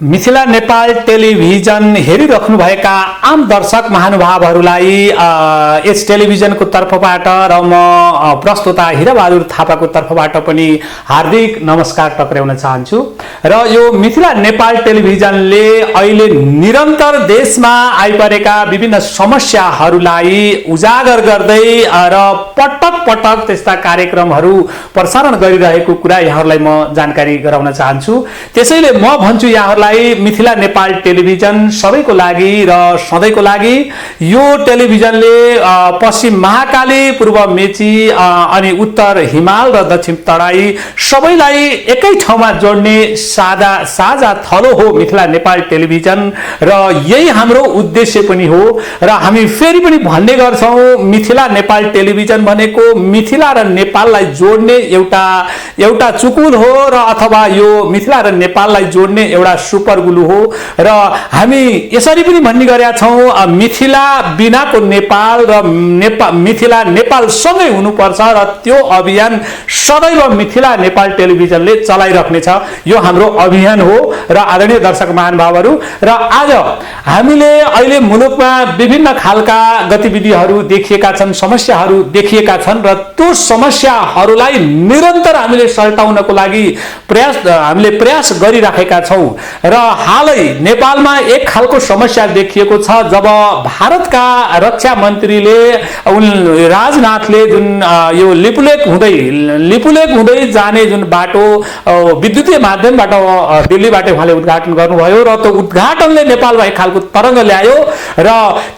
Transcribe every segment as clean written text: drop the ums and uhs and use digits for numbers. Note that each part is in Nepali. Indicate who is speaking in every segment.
Speaker 1: मिथिला नेपाल टेलिभिजन हेरिराख्नुभएका आम दर्शक महानुभावहरूलाई यस टेलिभिजनको तर्फबाट र म प्रस्तुता हिराबहादुर थापाको तर्फबाट पनि हार्दिक नमस्कार टक्र्याउन चाहन्छु। र यो मिथिला नेपाल टेलिभिजनले अहिले निरन्तर देशमा आइपरेका विभिन्न समस्याहरूलाई उजागर गर्दै र पटक पटक त्यस्ता कार्यक्रमहरू प्रसारण गरिरहेको कुरा यहाँहरूलाई म जानकारी गराउन चाहन्छु। त्यसैले म भन्छु यहाँहरूलाई मिथिला नेपाल टेलिभिजन सबैको लागि र सधैँको लागि यो टेलिभिजनले पश्चिम महाकाली, पूर्व मेची अनि उत्तर हिमाल र दक्षिण तराई सबैलाई एकै ठाउँमा जोड्ने साझा थलो हो मिथिला नेपाल टेलिभिजन र यही हाम्रो उद्देश्य पनि हो। र हामी फेरि पनि भन्ने गर्छौं, मिथिला नेपाल टेलिभिजन भनेको मिथिला र नेपाललाई जोड्ने एउटा चुकुल हो र अथवा यो मिथिला र नेपाललाई जोड्ने एउटा सुपर ग्लु हो। र हामी यसरी पनि भन्ने गरेका छौं, मिथिला बिनाको नेपाल र मिथिला नेपाल सँगै हुनुपर्छ र त्यो अभियान सदैव मिथिला नेपाल टेलिभिजनले चलाइराख्नेछ। यो हाम्रो अभियान हो। र आदरणीय दर्शक महानुभावहरू, र आज हामीले अहिले मुलुकमा विभिन्न खालका गतिविधिहरू देखिएका छन्, समस्याहरू देखिएका छन् र त्यो समस्याहरूलाई निरन्तर हामीले सल्टाउनको लागि हामीले प्रयास गरिराखेका छौं। र हालै नेपालमा एक खालको समस्या देखिएको छ, जब भारतका रक्षा मन्त्रीले राजनाथले जुन यो लिपुलेक हुँदै जाने जुन बाटो विद्युतीय माध्यमबाट दिल्लीबाट उहाँले उद्घाटन गर्नुभयो र त्यो उद्घाटनले नेपालमा एक खालको तरंग ल्यायो र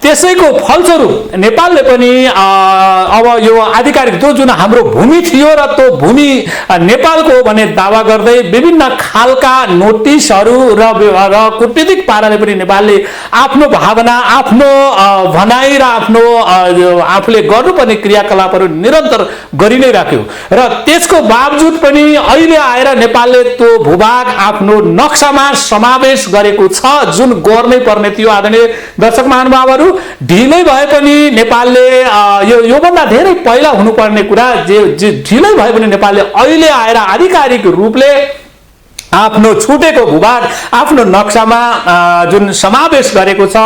Speaker 1: त्यसैको फलस्वरूप नेपालले पनि अब यो आधिकारिक जुन हाम्रो भूमि थियो र त्यो भूमि नेपालको भन्ने दावा गर्दै विभिन्न खालका नोटिसहरू र कूटनीतिक पाराले पनि नेपालले आफ्नो भावना, आफ्नो भनाइ र आफ्नो आफूले गर्नुपर्ने क्रियाकलापहरू निरन्तर गरि नै राख्यो। र त्यसको बावजुद पनि अहिले आएर नेपालले त्यो भूभाग आफ्नो नक्सामा समावेश गरेको छ, जुन गर्नै पर्ने थियो। आदरणीय दर्शक महानुभावहरू, ढिलै भए पनि नेपालले योभन्दा धेरै पहिला हुनुपर्ने कुरा जे ढिलै भए पनि नेपालले अहिले आएर आधिकारिक रूपले आफ्नो छुटेको भूभाग आफ्नो नक्सामा जुन समावेश गरेको छ,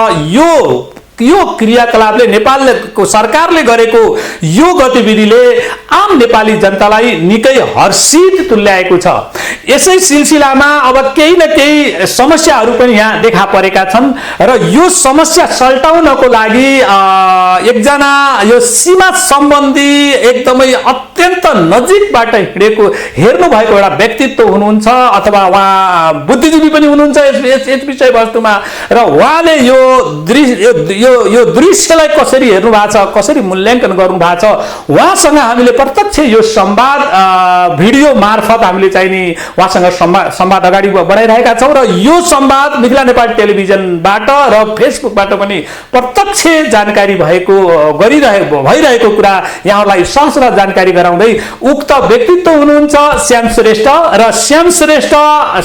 Speaker 1: यो क्रियाकलापले नेपालको सरकारले गरेको यो गतिविधिले आम नेपाली जनतालाई निकै हर्षित तुल्याएको छ। यसै सिलसिलामा अब केही न केही समस्याहरू पनि यहाँ देखा परेका छन् र यो समस्या सल्टाउनको लागि एकजना यो सीमा सम्बन्धी एकदमै अत्यन्त नजिकबाट हेर्नु भएको एउटा व्यक्तित्व हुनुहुन्छ, अथवा उहाँ बुद्धिजीवी पनि हुनुहुन्छ यस विषयवस्तुमा। र उहाँले यो दृश्यलाई कसरी हेर्नु भएको छ, कसरी मूल्याङ्कन गर्नु भएको छ, उहाँसँग हामीले प्रत्यक्ष यो संवाद भिडियो मार्फत हामीले चाहिँ नि उहाँसँग संवाद अगाडि बढाइरहेका छौं। र यो संवाद मिथिला नेपाल टेलिभिजनबाट र फेसबुकबाट पनि प्रत्यक्ष जानकारी भइरहेको कुरा यहाँहरूलाई सहज जानकारी गराउँदै उक्त व्यक्तित्व हुनुहुन्छ श्याम श्रेष्ठ। र श्याम श्रेष्ठ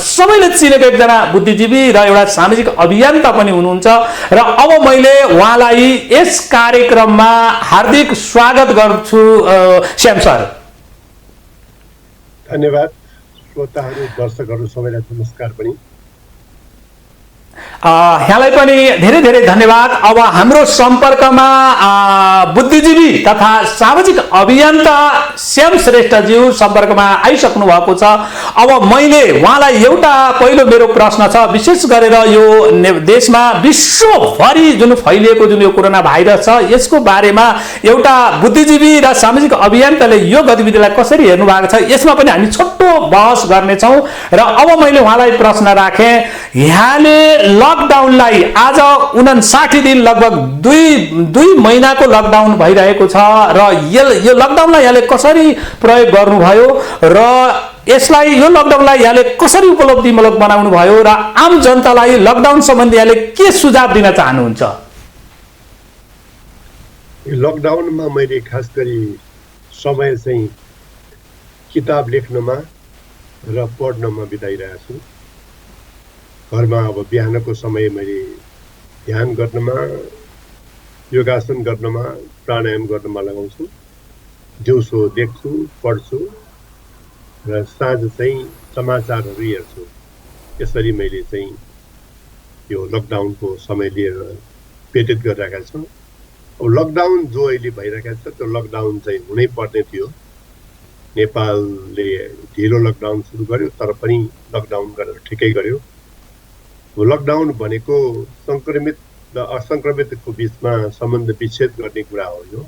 Speaker 1: सबैले चिनेको एकजना बुद्धिजीवी र एउटा सामाजिक अभियन्ता पनि हुनुहुन्छ। र अब मैले उहाँलाई यस कार्यक्रममा हार्दिक स्वागत गर्छु। श्याम सर,
Speaker 2: धन्यवाद। श्रोताहरू, दर्शकहरू सबैलाई नमस्कार पनि।
Speaker 1: यहाँलाई पनि धेरै धेरै धन्यवाद। अब हाम्रो सम्पर्कमा बुद्धिजीवी तथा सामाजिक अभियन्ता श्याम श्रेष्ठज्यू सम्पर्कमा आइसक्नु भएको छ। अब मैले उहाँलाई एउटा पहिलो मेरो प्रश्न छ, विशेष गरेर यो देशमा विश्वभरि जुन फैलिएको जुन यो कोरोना भाइरस छ, यसको बारेमा एउटा बुद्धिजीवी र सामाजिक अभियन्ताले यो गतिविधिलाई कसरी हेर्नु भएको छ, यसमा पनि हामी छोटो बहस गर्नेछौँ। र अब मैले उहाँलाई प्रश्न राखेँ, यहाँले लकडाउनलाई आज 59 दिन लगभग दुई महिनाको लकडाउन भइरहेको छ र यो लकडाउनलाई यहाँले कसरी प्रयोग गर्नुभयो र यो लकडाउनलाई यहाँले कसरी उपलब्धिमूलक बनाउनु भयो र आम जनतालाई लकडाउन सम्बन्धी यहाँले के सुझाव दिन चाहनुहुन्छ?
Speaker 2: लकडाउनमा मैले खास गरी समय चाहिँ किताब लेख्नमा र पढ्नमा बिताइरहेको छु। घरमा अब बिहानको समय मैले ध्यान गर्नमा, योगासन गर्नमा, प्राणायाम गर्नमा लगाउँछु। दिउँसो देख्छु, पढ्छु र साँझ चाहिँ समाचारहरू हेर्छु। यसरी मैले चाहिँ यो लकडाउनको समय लिएर व्यतीत गरिरहेका छौँ। अब लकडाउन जो अहिले भइरहेको छ त्यो लकडाउन चाहिँ हुनै पर्ने थियो। नेपालले ढिलो लकडाउन सुरु गर्यो तर पनि लकडाउन गरेर ठिकै गर्यो। लकडाउन भनेको संक्रमित र असंक्रमितको बीचमा सम्बन्ध विच्छेद गर्ने कुरा हो।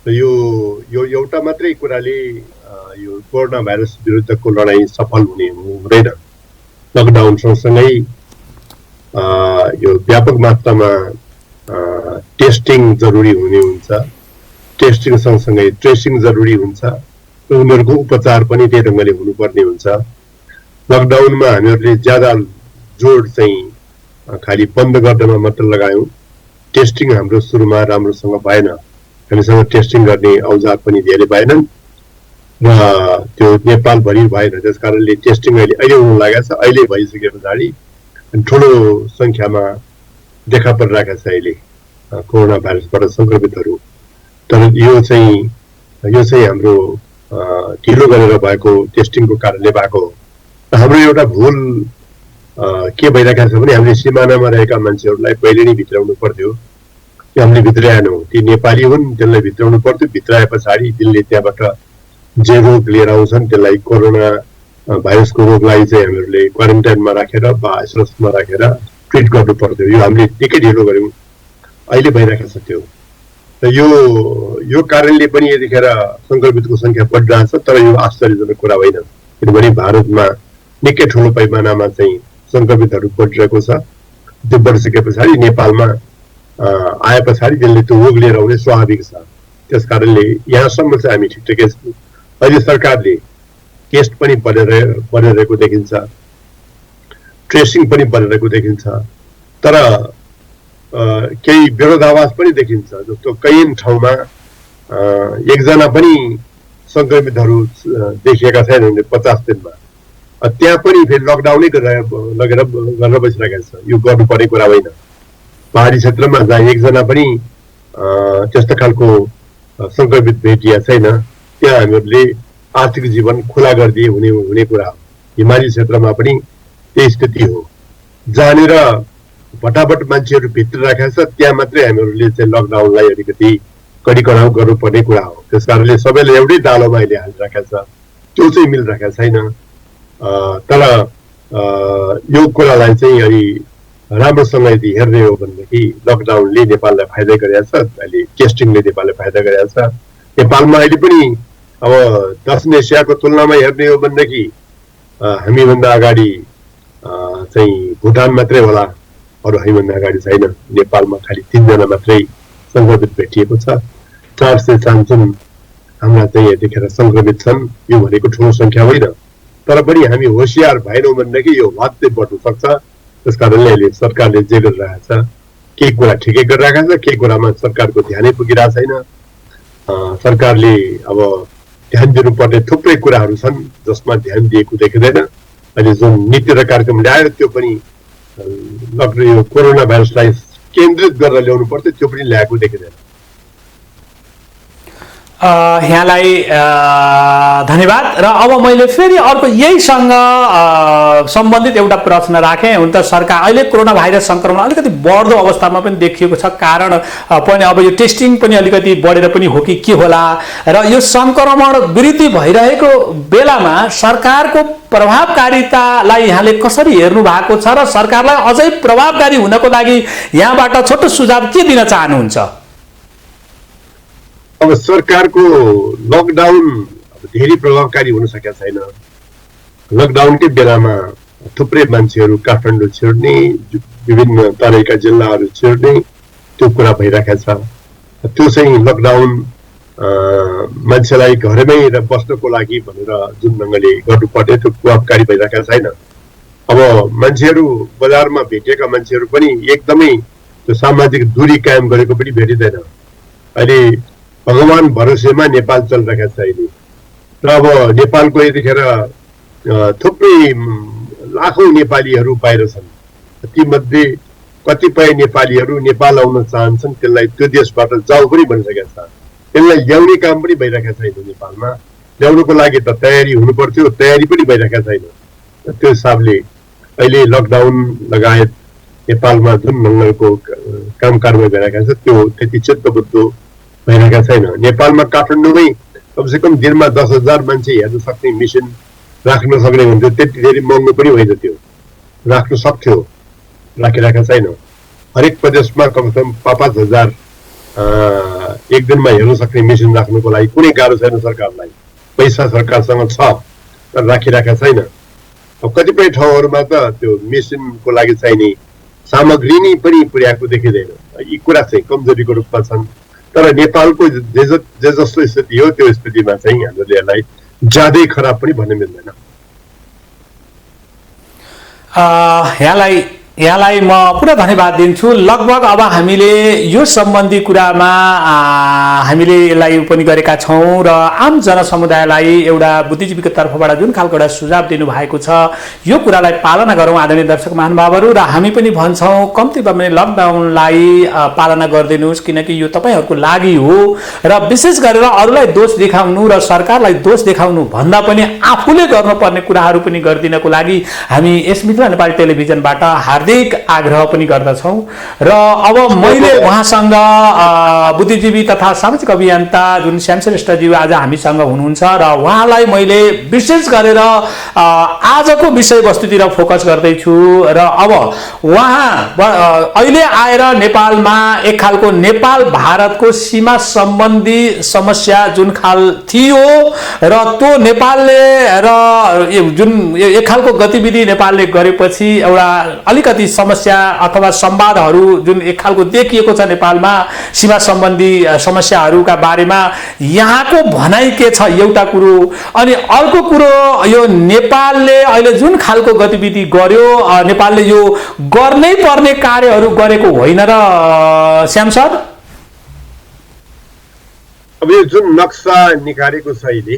Speaker 2: यो एउटा मात्रै कुराले यो कोरोना भाइरस विरुद्धको लडाईँ सफल हुँदैन। लकडाउन सँगसँगै यो व्यापक मात्रामा टेस्टिङ जरुरी हुने हुन्छ। टेस्टिङ सँगसँगै ट्रेसिङ जरुरी हुन्छ र उनीहरूको उपचार पनि त्यही ढङ्गले हुनुपर्ने हुन्छ। लकडाउनमा हामीहरूले ज्यादा जोड चाहिँ खालि बन्द गर्नमा मात्र लगायौँ। टेस्टिङ हाम्रो सुरुमा राम्रोसँग भएन। हामीसँग टेस्टिङ गर्ने औजार पनि धेरै भएनन् र त्यो नेपालभरि भएन। त्यस कारणले टेस्टिङ अहिले हुन लागेको छ। अहिले भइसके पछाडि ठुलो सङ्ख्यामा देखा परिरहेका छ अहिले कोरोना भाइरसबाट सङ्क्रमितहरू। तर यो चाहिँ हाम्रो ढिलो गरेर भएको टेस्टिङको कारणले भएको हो। हाम्रो एउटा भुल के भइरहेको छ भने हामीले सिमानामा रहेका मान्छेहरूलाई पहिले नै भित्राउनु पर्थ्यो। त्यो हामीले भित्राएनौँ। ती नेपाली हुन्, त्यसलाई भित्राउनु पर्थ्यो। भित्राए पछाडि तिनले त्यहाँबाट जे रोग लिएर आउँछन् त्यसलाई कोरोना भाइरसको रोगलाई चाहिँ हामीहरूले क्वारेन्टाइनमा राखेर वा आइसोलेसनमा राखेर ट्रिट गर्नु पर्थ्यो। यो हामीले निकै ढिलो गऱ्यौँ। अहिले भइरहेको छ त्यो। र यो कारणले पनि यतिखेर सङ्क्रमितको सङ्ख्या बढिरहेछ। तर यो आश्चर्यजनक कुरा होइन, किनभने भारतमा निकै ठुलो पैमानामा चाहिँ सङ्क्रमितहरू बढिरहेको छ। त्यो बढिसके पछाडि नेपालमा आए पछाडि त्यसले त्यो रोग लिएर आउने स्वाभाविक छ। त्यस कारणले यहाँसम्म चाहिँ हामी ठिकठिकै छौँ। अहिले सरकारले टेस्ट पनि बढिरहेको देखिन्छ, ट्रेसिङ पनि बढिरहेको देखिन्छ। तर केही विरोधाभास पनि देखिन्छ। जस्तो कयौं ठाउँमा एकजना पनि सङ्क्रमितहरू देखिएका छैनन् 50 दिनमा। त्यहाँ पनि फेरि लकडाउनै गरेर बसिरहेका छ। यो गर्नुपर्ने कुरा होइन। पहाडी क्षेत्रमा जहाँ एकजना पनि त्यस्तो खालको सङ्क्रमित भेटिया छैन त्यहाँ हामीहरूले आर्थिक जीवन खुला गरिदिए हुने कुरा हो। हिमाली क्षेत्रमा पनि त्यही स्थिति हो। जहाँनिर भटाभट मान्छेहरू भित्र राखेको छ त्यहाँ मात्रै हामीहरूले चाहिँ लकडाउनलाई अलिकति कडिकडाउ गर्नुपर्ने कुरा हो। त्यस कारणले सबैले एउटै दालोमा अहिले हालिराखेको छ, त्यो चाहिँ मिलिरहेको छैन। तर यो कुरालाई चाहिँ अलि राम्रोसँग यदि हेर्ने हो भनेदेखि लकडाउनले नेपाललाई फाइदा गरेको छ। अहिले टेस्टिङले नेपाललाई फाइदा गरेको छ। नेपालमा अहिले पनि अब दक्षिण एसियाको तुलनामा हेर्ने हो भनेदेखि हामीभन्दा अगाडि चाहिँ भुटान मात्रै होला, अरू हामीभन्दा अगाडि छैन। नेपालमा खालि 3 जना मात्रै सङ्क्रमित भेटिएको छ। 400 हाम्रा चाहिँ यतिखेर सङ्क्रमित छन्। यो भनेको ठुलो सङ्ख्या होइन। तर पनि हामी होसियार भएनौँ भनेदेखि यो वात्तै बढ्न सक्छ। त्यस कारणले अहिले सरकारले जे गरिरहेको छ केही कुरा ठिकै गरिरहेको छ, केही कुरामा सरकारको ध्यानै पुगिरहेको छैन। सरकारले अब ध्यान दिनुपर्ने थुप्रै कुराहरू छन् जसमा ध्यान दिएको देखिँदैन। अहिले जुन नीति र कार्यक्रम ल्यायो त्यो पनि यो कोरोना भाइरसलाई केन्द्रित गरेर ल्याउनु पर्थ्यो, त्यो पनि ल्याएको देखिँदैन।
Speaker 1: यहाँलाई धन्यवाद। र अब मैले फेरि अर्को यहीसँग सम्बन्धित एउटा प्रश्न राखेँ। हुन त सरकार अहिले कोरोना भाइरस सङ्क्रमण अलिकति बढ्दो अवस्थामा पनि देखिएको छ। कारण पनि अब यो टेस्टिङ पनि अलिकति बढेर पनि हो कि के होला। र यो सङ्क्रमण वृद्धि भइरहेको बेलामा सरकारको प्रभावकारितालाई यहाँले कसरी हेर्नु भएको छ र सरकारलाई अझै प्रभावकारी हुनको लागि यहाँबाट छोटो सुझाव के दिन चाहनुहुन्छ?
Speaker 2: अब सरकारको लकडाउन धेरै प्रभावकारी हुन सकेको छैन। लकडाउनकै बेलामा थुप्रै मान्छेहरू काठमाडौँ छिर्ने, विभिन्न तराईका जिल्लाहरू छिर्ने त्यो कुरा भइरहेको छ। त्यो चाहिँ लकडाउन मान्छेलाई घरमै बस्नको लागि भनेर जुन ढङ्गले गर्नुपर्ने त्यो प्रभावकारी भइरहेको छैन। अब मान्छेहरू बजारमा भेटिएका मान्छेहरू पनि एकदमै त्यो सामाजिक दूरी कायम गरेको पनि भेटिँदैन। अहिले भगवान भरोसेमा नेपाल चलिरहेको छ अहिले। र अब नेपालको यतिखेर थुप्रै लाखौँ नेपालीहरू बाहिर छन्। तीमध्ये कतिपय नेपालीहरू नेपाल आउन चाहन्छन्, त्यसलाई त्यो देशबाट जाऊ पनि भनिसकेको छ। त्यसलाई ल्याउने काम पनि भइरहेको छैन। नेपालमा ल्याउनुको लागि त तयारी हुनु पर्थ्यो, तयारी पनि भइरहेको छैन। त्यो हिसाबले अहिले लकडाउन लगायत नेपालमा जुन मङ्गलको काम कारवाही भइरहेका छ त्यो त्यति चित्तबुद्ध भइरहेका छैन। नेपालमा काठमाडौँमै कमसेकम दिनमा 10,000 मान्छे हेर्न सक्ने मिसन राख्न सक्ने हुन्थ्यो। त्यति धेरै महँगो पनि होइन, त्यो राख्न सक्थ्यो, राखिरहेका छैन। हरेक प्रदेशमा कमसेकम 5,000 एक दिनमा हेर्न सक्ने मिसन राख्नुको लागि कुनै गाह्रो छैन सरकारलाई। पैसा सरकारसँग छ तर राखिरहेका छैन। अब कतिपय ठाउँहरूमा त त्यो मिसनको लागि चाहिने सामग्री नै पनि पुर्याएको देखिँदैन। यी कुरा चाहिँ कमजोरीको रूपमा छन्। तर नेपालको जे जस्तो स्थिति हो त्यो स्थितिमा चाहिँ हामीले यसलाई ज्यादै खराब पनि भन्न मिल्दैन।
Speaker 1: यहाँलाई म पुरा धन्यवाद दिन्छु। लगभग अब हामीले यो सम्बन्धी कुरामा हामीले यसलाई पनि गरेका छौँ र आम जनसमुदायलाई एउटा बुद्धिजीवीको तर्फबाट जुन खालको एउटा सुझाव दिनुभएको छ यो कुरालाई पालना गरौँ आदरणीय दर्शक महानुभावहरू। र हामी पनि भन्छौँ कम्तीमा पनि लकडाउनलाई पालना गरिदिनुहोस्, किनकि यो तपाईँहरूको लागि हो र विशेष गरेर अरूलाई दोष देखाउनु र सरकारलाई दोष देखाउनु भन्दा पनि आफूले गर्नुपर्ने कुराहरू पनि गरिदिनको लागि हामी यस मित्र नेपाली टेलिभिजनबाट हार्दिक आग्रह पनि गर्दछौँ। र अब मैले उहाँसँग बुद्धिजीवी तथा सामाजिक अभियन्ता जुन श्याम श्रेष्ठज्यू आज हामीसँग हुनुहुन्छ र उहाँलाई मैले विशेष गरेर आजको विषयवस्तुतिर फोकस गर्दैछु। र अब उहाँ अहिले आएर नेपालमा एक खालको नेपाल भारतको सीमा सम्बन्धी समस्या जुन खाल थियो र त्यो नेपालले र जुन एक खालको गतिविधि नेपालले गरेपछि एउटा अलिकति समस्या अथवा संवादहरू जुन एक खालको देखिएको छ नेपालमा सीमा सम्बन्धी समस्याहरूका बारेमा यहाँको भनाइ के छ एउटा कुरो। अनि अर्को कुरो यो नेपालले अहिले जुन खालको गतिविधि गर्यो नेपालले यो गर्नै पर्ने कार्यहरू गरेको होइन र श्याम सर?
Speaker 2: अब यो जुन नक्सा निकालेको छ अहिले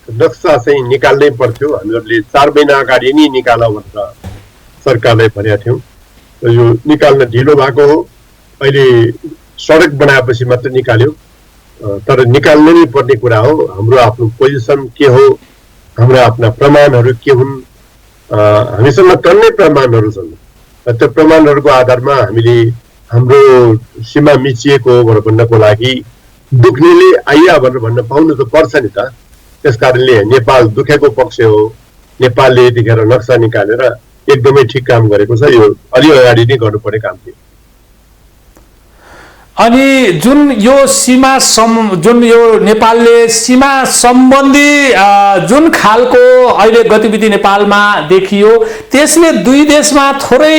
Speaker 2: नक्सा चाहिँ निकाल्नै पर्थ्यो। हामीहरूले 4 महिना अगाडि नै निकाल भनेर सरकारलाई भनेका थियौँ। यो निकाल्न ढिलो भएको हो। अहिले सडक बनाएपछि मात्र निकाल्यो, तर निकाल्नु नै पर्ने कुरा हो। हाम्रो आफ्नो पोजिसन के हो, हाम्रा आफ्ना प्रमाणहरू के हुन्, हामीसँग टन्नै प्रमाणहरू छन्। त्यो प्रमाणहरूको आधारमा हामीले हाम्रो सीमा मिचिएको हो भनेर भन्नको लागि दुख्नेले आइया भनेर भन्न पाउनु त पर्छ नि त। त्यस कारणले नेपाल दुखेको पक्ष हो। नेपालले यतिखेर नक्सा निकालेर एकदमै ठिक काम गरेको छ। यो अलि अगाडि नै गर्नुपर्ने काम थियो।
Speaker 1: अनि जुन यो जुन यो नेपालले सीमा सम्बन्धी जुन खालको अहिले गतिविधि नेपालमा देखियो त्यसले दुई देशमा थोरै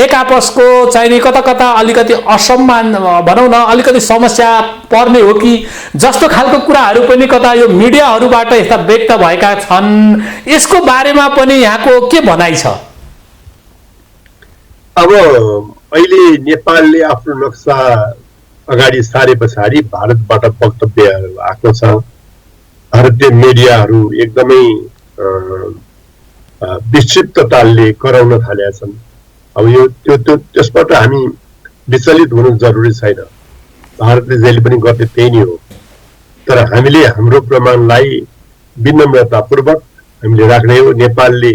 Speaker 1: एक आपसको चाहिने कता कता अलिकति असम्मान भनौँ न अलिकति समस्या पर्ने हो कि जस्तो खालको कुराहरू पनि कता यो मिडियाहरूबाट यस्ता व्यक्त भएका छन्। यसको बारेमा पनि यहाँको के भनाइ छ?
Speaker 2: अब अहिले नेपालले आफ्नो नक्सा अगाडि सारे पछाडि भारतबाट वक्तव्यहरू आएको छ। भारतीय मिडियाहरू एकदमै विक्षिप्तताले कराउन थालेका छन्। अब यो त्यसबाट हामी विचलित हुनु जरुरी छैन। भारतले जहिले पनि गर्दै त्यही नै हो। तर हामीले हाम्रो प्रमाणलाई विनम्रतापूर्वक हामीले राख्ने हो। नेपालले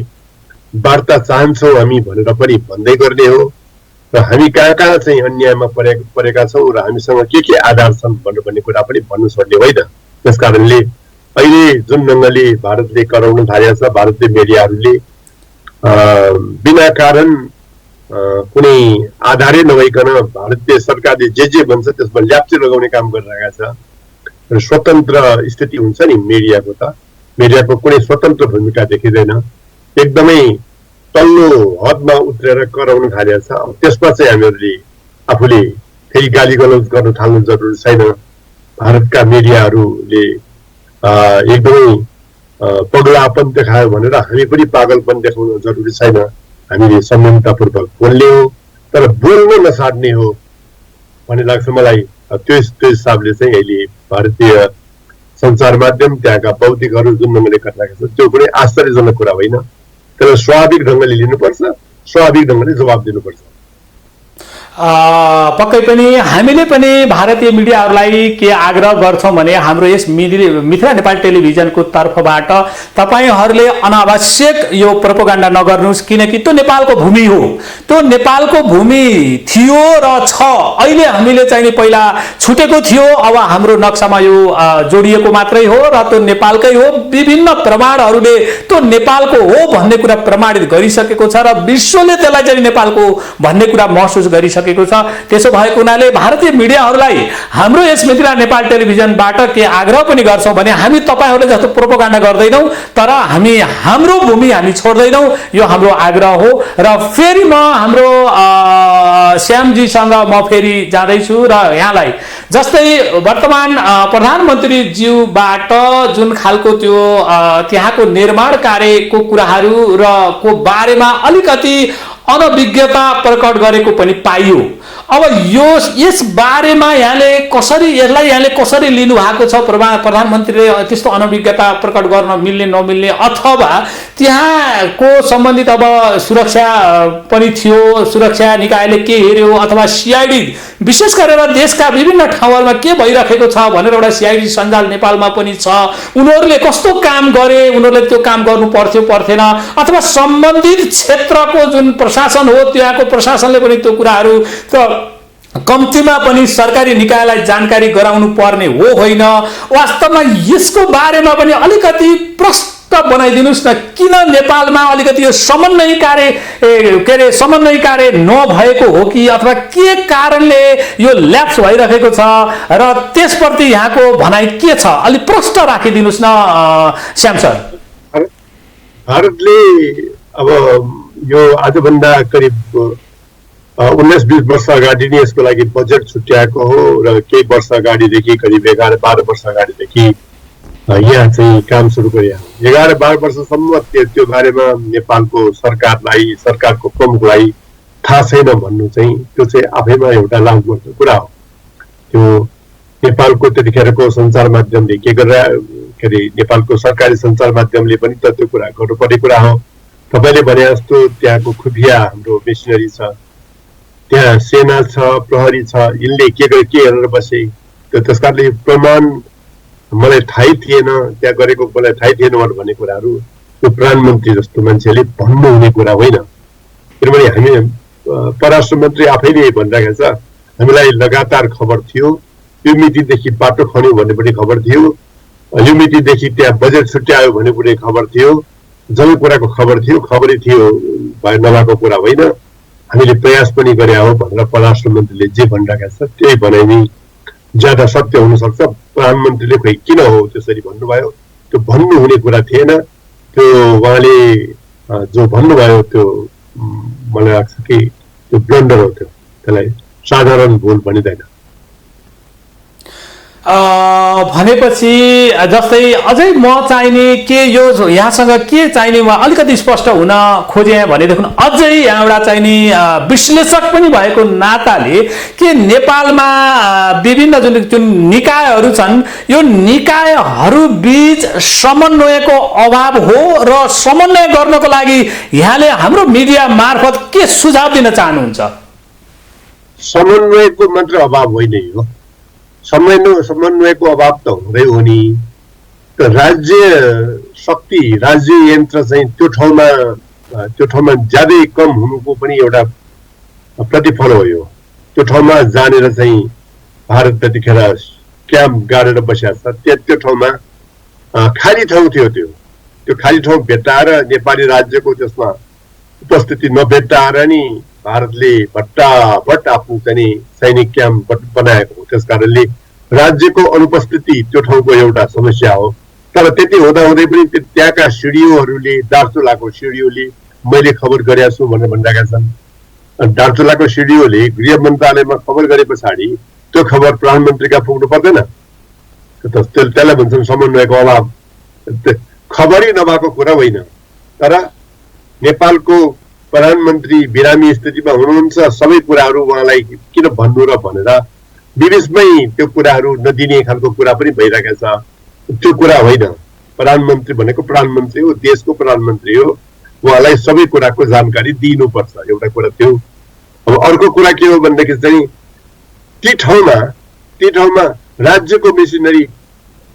Speaker 2: वार्ता चाहन्छौँ हामी भनेर पनि भन्दै गर्ने हो र हामी कहाँ कहाँ चाहिँ अन्यायमा परेका छौँ र हामीसँग के आधार छन् भनेर भन्ने कुरा पनि भन्नु छोड्ने होइन। त्यस कारणले अहिले जुन ढङ्गले भारतले कराउन थालेको छ, भारतीय मिडियाहरूले बिना कारण कुनै आधारै नभइकन भारतीय सरकारले जे भन्छ त्यसमा ल्याप्चे लगाउने काम गरिरहेका छ। र स्वतन्त्र स्थिति हुन्छ नि मिडियाको, त मिडियाको कुनै स्वतन्त्र भूमिका देखिँदैन। एकदमै तल्लो हदमा उत्रेर कराउन थालेको छ। त्यसमा चाहिँ हामीहरूले आफूले फेरि गाली गलौज गर्न थाल्नु जरुरी छैन। भारतका मिडियाहरूले एकदमै पगलापन देखायो भनेर हामी पनि पागलपन देखाउन जरुरी छैन। हामीले संयमतापूर्वक बोल्ने हो तर बोल्न नछाड्ने हो भन्ने लाग्छ मलाई। त्यो हिसाबले चाहिँ अहिले भारतीय सञ्चार माध्यम त्यहाँका बौद्धिकहरू जुन ढङ्गले गरिरहेका छन् त्यो कुनै आश्चर्यजनक कुरा होइन। तर स्वाभाविक ढङ्गले लिनुपर्छ, स्वाभाविक ढङ्गले जवाब दिनुपर्छ।
Speaker 1: पक्कै पनि हामीले पनि भारतीय मिडियाहरूलाई के आग्रह गर्छौँ भने हाम्रो यस मिथिला नेपाल टेलिभिजनको तर्फबाट तपाईहरूले अनावश्यक यो प्रोपोगन्डा नगर्नुहोस्, किनकि त्यो नेपालको भूमि हो, त्यो नेपालको भूमि थियो र छ। अहिले हामीले चाहिँ पहिला छुटेको थियो, अब हाम्रो नक्सामा यो जोडिएको मात्रै हो र त्यो नेपालकै हो। विभिन्न प्रमाणहरूले त्यो नेपालको हो भन्ने कुरा प्रमाणित गरिसकेको छ र विश्वले त्यसलाई चाहिँ नेपालको भन्ने कुरा महसुस गरिसकेको छ। त्यसो भएको हुनाले भारतीय मिडियाहरूलाई हाम्रो यस मिथिला नेपाल टेलिभिजनबाट के आग्रह पनि गर्छौँ भने हामी तपाईहरूले जस्तो प्रोपोगन्डा गर्दैनौँ, तर हामी हाम्रो भूमि हामी छोड्दैनौँ, यो हाम्रो आग्रह हो। र फेरि म हाम्रो श्यामजीसँग म फेरि जाँदैछु र यहाँलाई जस्तै वर्तमान प्रधानमन्त्रीज्यूबाट जुन खालको त्यो त्यहाँको निर्माण कार्यको कुराहरू र को बारेमा अलिकति अनभिज्ञता प्रकट गरेको पनि पाइयो। अब यस बारेमा यसलाई कसरी लिनु भएको छ? प्रधानमन्त्रीले त्यस्तो अनभिज्ञता प्रकट गर्न मिल्ने नमिल्ने, अथवा त्यहाँको सम्बन्धित अब सुरक्षा पनि थियो, सुरक्षा निकायले के हेर्यो, अथवा सिआइडी विशेष गरेर देशका विभिन्न ठाउँहरूमा के भइरहेको छ भनेर एउटा सिआइडी सञ्जाल नेपालमा पनि छ, उनीहरूले कस्तो काम गरे, उनीहरूले त्यो काम गर्नु पर्थ्यो पर्थेन, अथवा सम्बन्धित क्षेत्रको जुन प्रशासन हो त्यहाँको प्रशासनले पनि त्यो कुराहरू कम्तीमा पनि सरकारी निकायलाई जानकारी गराउनु पर्ने हो होइन? वास्तवमा यसको बारेमा पनि अलिकति प्रश्न बनाइदिनुस् न। किन नेपालमा अलिकति यो समन्वय कार्य नभएको हो कि, अथवा के कारणले यो ल्याप्स भइरहेको छ र त्यसप्रति यहाँको भनाइ के छ? अलिक प्रश्न राखिदिनुस् न श्याम सर।
Speaker 2: भारतले अब यो आजभन्दा करिब 19-20 वर्ष अगाडि नै यसको लागि बजेट छुट्याएको हो र केही वर्ष अगाडिदेखि करिब 11-12 वर्ष अगाडिदेखि यहाँ चाहिँ काम सुरु गरे। 11-12 वर्षसम्म त्यो बारेमा नेपालको सरकारलाई, सरकारको प्रमुखलाई थाहा छैन भन्नु चाहिँ त्यो चाहिँ आफैमा एउटा लाभवर्धक कुरा हो। त्यो नेपालको त्यतिखेरको सञ्चार माध्यमले के अरे नेपालको सरकारी सञ्चार माध्यमले पनि त त्यो कुरा गर्नुपर्ने कुरा हो। तपाईँले भने जस्तो त्यहाँको खुफिया हाम्रो मेसिनरी छ, त्यहाँ सेना छ, प्रहरी छ, यिनले के हेरेर बसे, त्यसकारणले प्रमाण मलाई थाहै थिएन, त्यहाँ गरेको मलाई थाहै थिएन भन्ने कुराहरू त्यो प्रधानमन्त्री जस्तो मान्छेले भन्नुहुने कुरा होइन। किनभने हामी परराष्ट्र मन्त्री आफैले भनिरहेको छ, हामीलाई लगातार खबर थियो, यो मितिदेखि बाटो खन्यो भन्ने पनि खबर थियो, यो मितिदेखि त्यहाँ बजेट छुट्यायो भन्ने पनि खबर थियो, जम्मै कुराको खबर थियो, खबरै थियो नभएको कुरा होइन। हामीले प्रयास पनि गरे हो भनेर परराष्ट्र मन्त्रीले जे भनिरहेको छ त्यही भनाइ नै ज्यादा सत्य हुनसक्छ। प्रधानमन्त्रीले खोइ किन हो त्यसरी भन्नुभयो, त्यो भन्नुहुने कुरा थिएन। त्यो उहाँले जो भन्नुभयो त्यो मलाई लाग्छ कि त्यो ब्लन्डर हो, त्यसलाई साधारण भुल भनिँदैन।
Speaker 1: भनेपछि जस्तै अझै म चाहिने के यो यहाँसँग के चाहिने म अलिकति स्पष्ट हुन खोजेँ भनेदेखि अझै यहाँ एउटा चाहिने विश्लेषक पनि भएको नाताले के नेपालमा विभिन्न जुन निकायहरू छन् यो निकायहरू बीच समन्वयको अभाव हो र समन्वय गर्नको लागि यहाँले हाम्रो मिडिया मार्फत के सुझाव दिन चाहनुहुन्छ?
Speaker 2: समन्वयको मात्र अभाव होइन यो, समन्वयको अभाव त हुँदै हो नि। राज्य शक्ति, राज्य यन्त्र चाहिँ त्यो ठाउँमा ज्यादै कम हुनुको पनि एउटा प्रतिफल हो यो। त्यो ठाउँमा जानेर चाहिँ भारत त्यतिखेर क्याम्प गाडेर बसेको छ। त्यो ठाउँमा खाली ठाउँ थियो, त्यो खाली ठाउँ भेट्टाएर नेपाली राज्यको त्यसमा उपस्थिति नभेट्टाएर नि भारतले भट्टाभट आफू चाहिँ सैनिक क्याम्प बनाएको हो। त्यस कारणले राज्यको अनुपस्थिति त्यो ठाउँको एउटा समस्या हो। तर त्यति हुँदाहुँदै पनि त्यहाँका सिडिओहरूले, दार्चुलाको सिडिओले मैले खबर गरेको छु भनेर भनिरहेका छन्। दार्चुलाको सिडिओले गृह मन्त्रालयमा खबर गरे पछाडि त्यो खबर प्रधानमन्त्रीका पुग्नु पर्दैन, त्यसलाई भन्छन् समन्वयको अभाव। खबरै नभएको कुरा होइन, तर नेपालको प्रधानमन्त्री बिरामी स्थितिमा हुनुहुन्छ, सबै कुराहरू उहाँलाई किन भन्नु र भनेर विदेशमै त्यो कुराहरू नदिने खालको कुरा पनि भइरहेको छ। त्यो कुरा होइन। प्रधानमन्त्री भनेको प्रधानमन्त्री हो, देशको प्रधानमन्त्री हो, उहाँलाई सबै कुराको जानकारी दिनुपर्छ, एउटा कुरा त्यो। अब अर्को कुरा के हो भनेदेखि चाहिँ ती ठाउँमा राज्यको मेसिनरी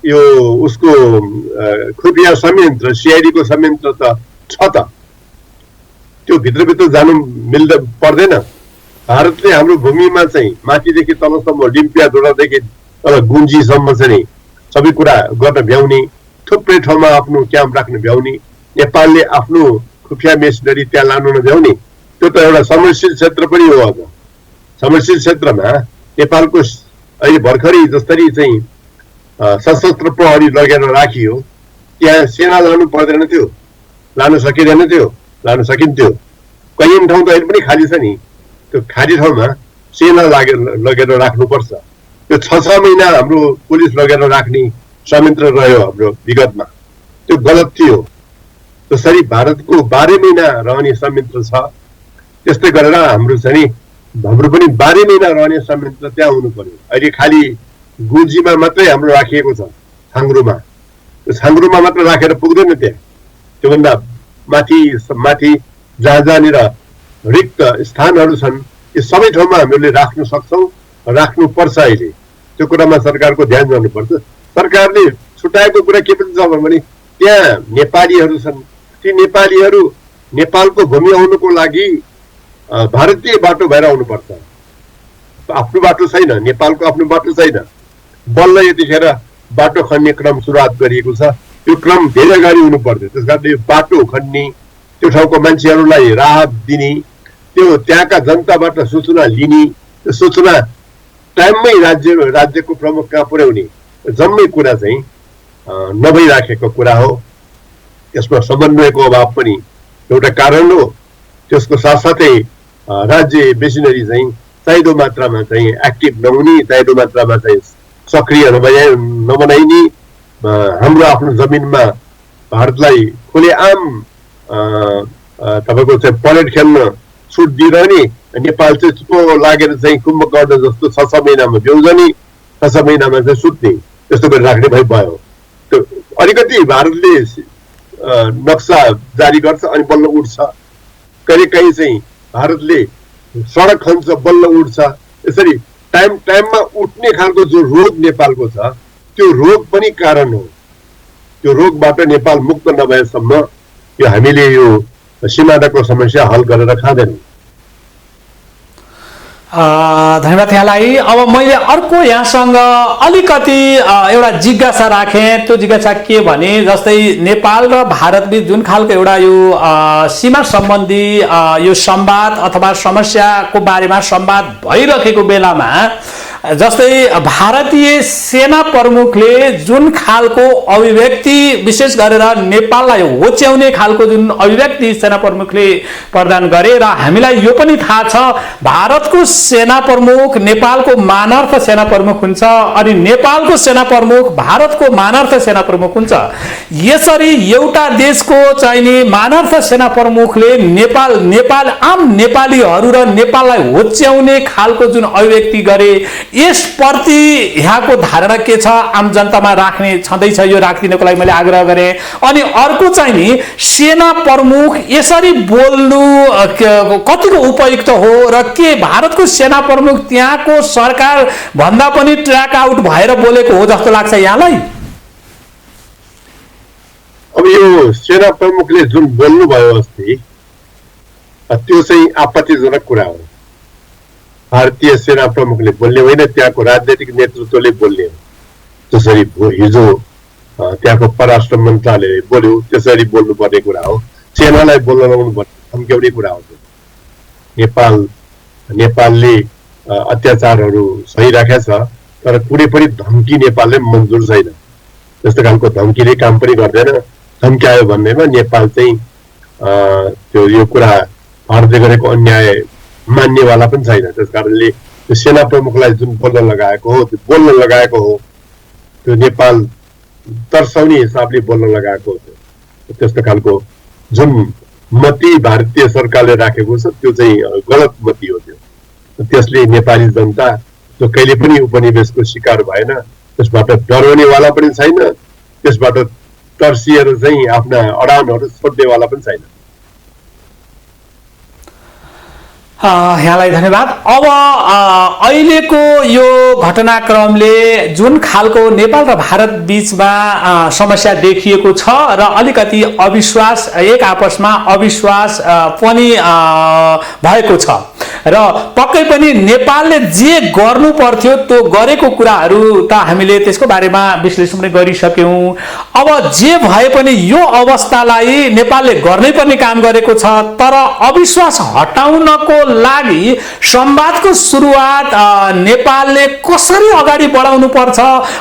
Speaker 2: यो उसको खुफिया संयन्त्र सीआईडीको संयन्त्र त छ त, त्यो भित्रभित्र जानु पर्दैन। भारतले हाम्रो भूमिमा चाहिँ माथिदेखि तलसम्म लिम्पियाडोडादेखि तल गुन्जीसम्म चाहिँ सबै कुरा गर्न भ्याउने, थुप्रै ठाउँमा आफ्नो क्याम्प राख्न भ्याउने, नेपालले आफ्नो खुफिया मेसिनरी त्यहाँ लानु नभ्याउने, त्यो त एउटा संवेदनशील क्षेत्र पनि हो। अझ संवेदनशील क्षेत्रमा नेपालको अहिले भर्खरै जसरी चाहिँ सशस्त्र प्रहरी लगेर राखियो, त्यहाँ सेना लानु पर्दैन थियो, लान सकिँदैन थियो, लान सकिन्थ्यो। कैयन ठाउँ त अहिले पनि खाली छ नि, त्यो खाली ठाउँमा सेना लगेर राख्नुपर्छ। त्यो 6 महिना हाम्रो पुलिस लगेर राख्ने संयन्त्र रह्यो हाम्रो विगतमा, त्यो गलत थियो। त्यसरी भारतको 12 महिना रहने संयन्त्र छ, त्यस्तै गरेर हाम्रो पनि 12 महिना रहने संयन्त्र त्यहाँ हुनु पर्यो। अहिले खालि गुन्जीमा मात्रै हाम्रो राखिएको छ, छाङ्ग्रोमा मात्र राखेर पुग्दैन त्यहाँ। त्योभन्दा माथि जहाँनिर रिक्त स्थानहरू छन्, यो सबै ठाउँमा हामीले राख्न सक्छौँ, राख्नुपर्छ। अहिले त्यो कुरामा सरकारको ध्यान जानुपर्छ। सरकारले छुट्याएको कुरा के पनि छ भने त्यहाँ नेपालीहरू छन्, ती नेपालीहरू नेपालको भूमि आउनुको लागि भारतीय बाटो भएर आउनुपर्छ। आफ्नो बाटो छैन, नेपालको आफ्नो बाटो छैन। बल्ल यतिखेर बाटो खन्ने क्रम सुरुवात गरिएको छ, त्यो क्रम धेरै अगाडि हुनु पर्थ्यो। त्यस कारणले बाटो खन्ने, त्यो ठाउँको मान्छेहरूलाई राहत दिने, त्यो त्यहाँका जनताबाट सूचना लिने, त्यो सूचना टाइममै राज्यको प्रमुख कहाँ पुर्याउने, जम्मै कुरा चाहिँ नभइराखेको कुरा हो। यसमा समन्वयको अभाव पनि एउटा कारण हो। त्यसको साथसाथै राज्य मेसिनरी चाहिँ चाहिँदो मात्रामा चाहिँ एक्टिभ नहुने, चाहिँदो मात्रामा चाहिँ सक्रिय नबनाइने, हाम्रो आफ्नो जमिनमा भारतलाई खुलेआम तपाईँको चाहिँ परेड खेल्न छुट दिइरहने, नेपाल चाहिँ चुप्पो लागेर चाहिँ कुम्भकर्ण जस्तो 6 महिनामा भ्याउँजने, 6 महिनामा चाहिँ सुत्ने, त्यस्तो गरेर राख्ने भयो। त्यो अलिकति भारतले नक्सा जारी गर्छ अनि बल्ल उठ्छ, कहिलेकाहीँ चाहिँ भारतले सडक खन्छ बल्ल उठ्छ। यसरी टाइममा उठ्ने खालको जो रोग नेपालको छ, त्यो रोग पनि कारण हो। त्यो रोगबाट नेपाल मुक्त नभएसम्म यो हामीले यो सीमानाको समस्या हल गरेर खाँदैनौँ।
Speaker 1: धन्यवाद यहाँलाई। अब मैले अर्को यहाँसँग अलिकति एउटा जिज्ञासा राखेँ। त्यो जिज्ञासा के भने, जस्तै नेपाल र भारतबीच जुन खालको एउटा यो सीमा सम्बन्धी यो संवाद अथवा समस्याको बारेमा संवाद भइरहेको बेलामा, जस्तै भारतीय सेना प्रमुखले जुन खालको अभिव्यक्ति विशेष गरेर नेपाललाई होच्याउने खालको जुन अभिव्यक्ति सेना प्रमुखले प्रदान गरे, र हामीलाई यो पनि थाहा छ भारतको सेना प्रमुख नेपालको मानार्थ सेना प्रमुख हुन्छ अनि नेपालको सेना प्रमुख भारतको मानार्थ सेना प्रमुख हुन्छ। यसरी एउटा देशको चाहिने मानार्थ सेना प्रमुखले नेपाल आम नेपालीहरू र नेपाललाई होच्याउने खालको जुन अभिव्यक्ति गरे, यसप्रति यहाँको धारणा के छ? आम जनतामा राख्ने छँदैछ, यो राखिदिनको लागि मैले आग्रह गरेँ। अनि अर्को चाहिँ नि, सेना प्रमुख यसरी बोल्नु कतिको उपयुक्त हो र के भारतको सेना प्रमुख त्यहाँको सरकार भन्दा पनि ट्र्याक आउट भएर बोलेको हो जस्तो लाग्छ यहाँलाई?
Speaker 2: अब यो सेना प्रमुखले जुन बोल्नुभयो अस्ति, त्यो चाहिँ आपत्तिजनक कुरा हो। भारतीय सेना प्रमुखले बोल्ने होइन, त्यहाँको राजनैतिक नेतृत्वले बोल्ने हो। जसरी हिजो त्यहाँको परराष्ट्र मन्त्रालयले बोल्यो, त्यसरी बोल्नुपर्ने कुरा हो। सेनालाई बोल्न लगाउनु पर्ने धम्क्याउने कुरा हो। नेपालले अत्याचारहरू सहिराखेको छ, तर कुनै पनि धम्की नेपालले मन्जुर छैन। त्यस्तो खालको धम्कीले काम पनि गर्दैन। धम्क्यायो भन्नेमा नेपाल चाहिँ त्यो यो कुरा भारतले गरेको अन्याय मान्नेवाला पनि छैन। त्यस कारणले त्यो सेना प्रमुखलाई जुन बोल्न लगाएको हो, त्यो नेपाल तर्साउने हिसाबले बोल्न लगाएको हो। त्यस्तो खालको जुन मती भारतीय सरकारले राखेको छ, त्यो चाहिँ गलत मती हो। त्यसले नेपाली जनता जो कहिले पनि उपनिवेशको शिकार भएन, त्यसबाट डराउनेवाला पनि छैन, त्यसबाट तर्सिएर चाहिँ आफ्ना अडानहरू छोड्नेवाला पनि छैन।
Speaker 1: यहाँलाई धन्यवाद। अब अहिलेको यो घटनाक्रमले जुन खालको नेपाल र भारत बीचमा समस्या देखिएको छ र अलिकति अविश्वास, एक आपसमा अविश्वास पनि भएको छ र पक्कै पनि नेपालले जे गर्नु पर्थ्यो त्यो गरेको कुराहरू त हामीले त्यसको बारेमा विश्लेषण पनि गरिसक्यौँ। अब जे भए पनि यो अवस्थालाई नेपालले गर्नै पर्ने काम गरेको छ, तर अविश्वास हटाउनको लागि संवादको सुरुवात नेपालले कसरी अगाडि बढाउनु पर्छ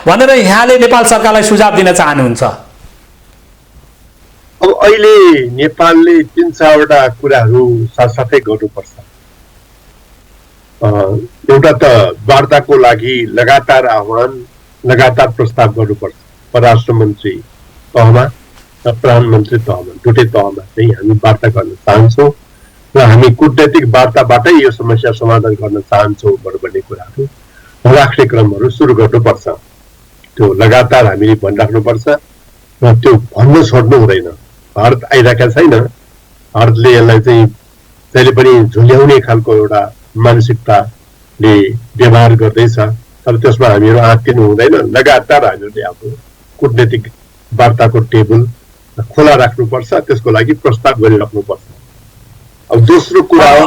Speaker 1: भनेर यहाँले नेपाल सरकारलाई सुझाव दिन चाहनुहुन्छ?
Speaker 2: अब अहिले नेपालले 3-4वटा कुराहरू साथसाथै गर्नुपर्छ। एउटा त वार्ताको लागि लगातार आह्वान, लगातार प्रस्ताव गर्नुपर्छ। परराष्ट्र मन्त्री तहमा र प्रधानमन्त्री तहमा, दुवै तहमा चाहिँ हामी वार्ता गर्न चाहन्छौँ र हामी कूटनैतिक वार्ताबाटै यो समस्या समाधान गर्न चाहन्छौँ भन्ने कुराहरू राख्ने क्रमहरू सुरु गर्नुपर्छ। त्यो लगातार हामीले भनिराख्नुपर्छ र त्यो भन्न छोड्नु हुँदैन। भारत आइरहेका छैन, भारतले यसलाई चाहिँ जहिले पनि झुल्याउने खालको एउटा मानसिकताले व्यवहार गर्दैछ, तर त्यसमा हामीहरू आत्तिनु हुँदैन। लगातार हामीहरूले आफ्नो कूटनैतिक वार्ताको टेबल खुला राख्नुपर्छ, त्यसको लागि प्रस्ताव गरिराख्नुपर्छ। अब दोस्रो कुरा हो,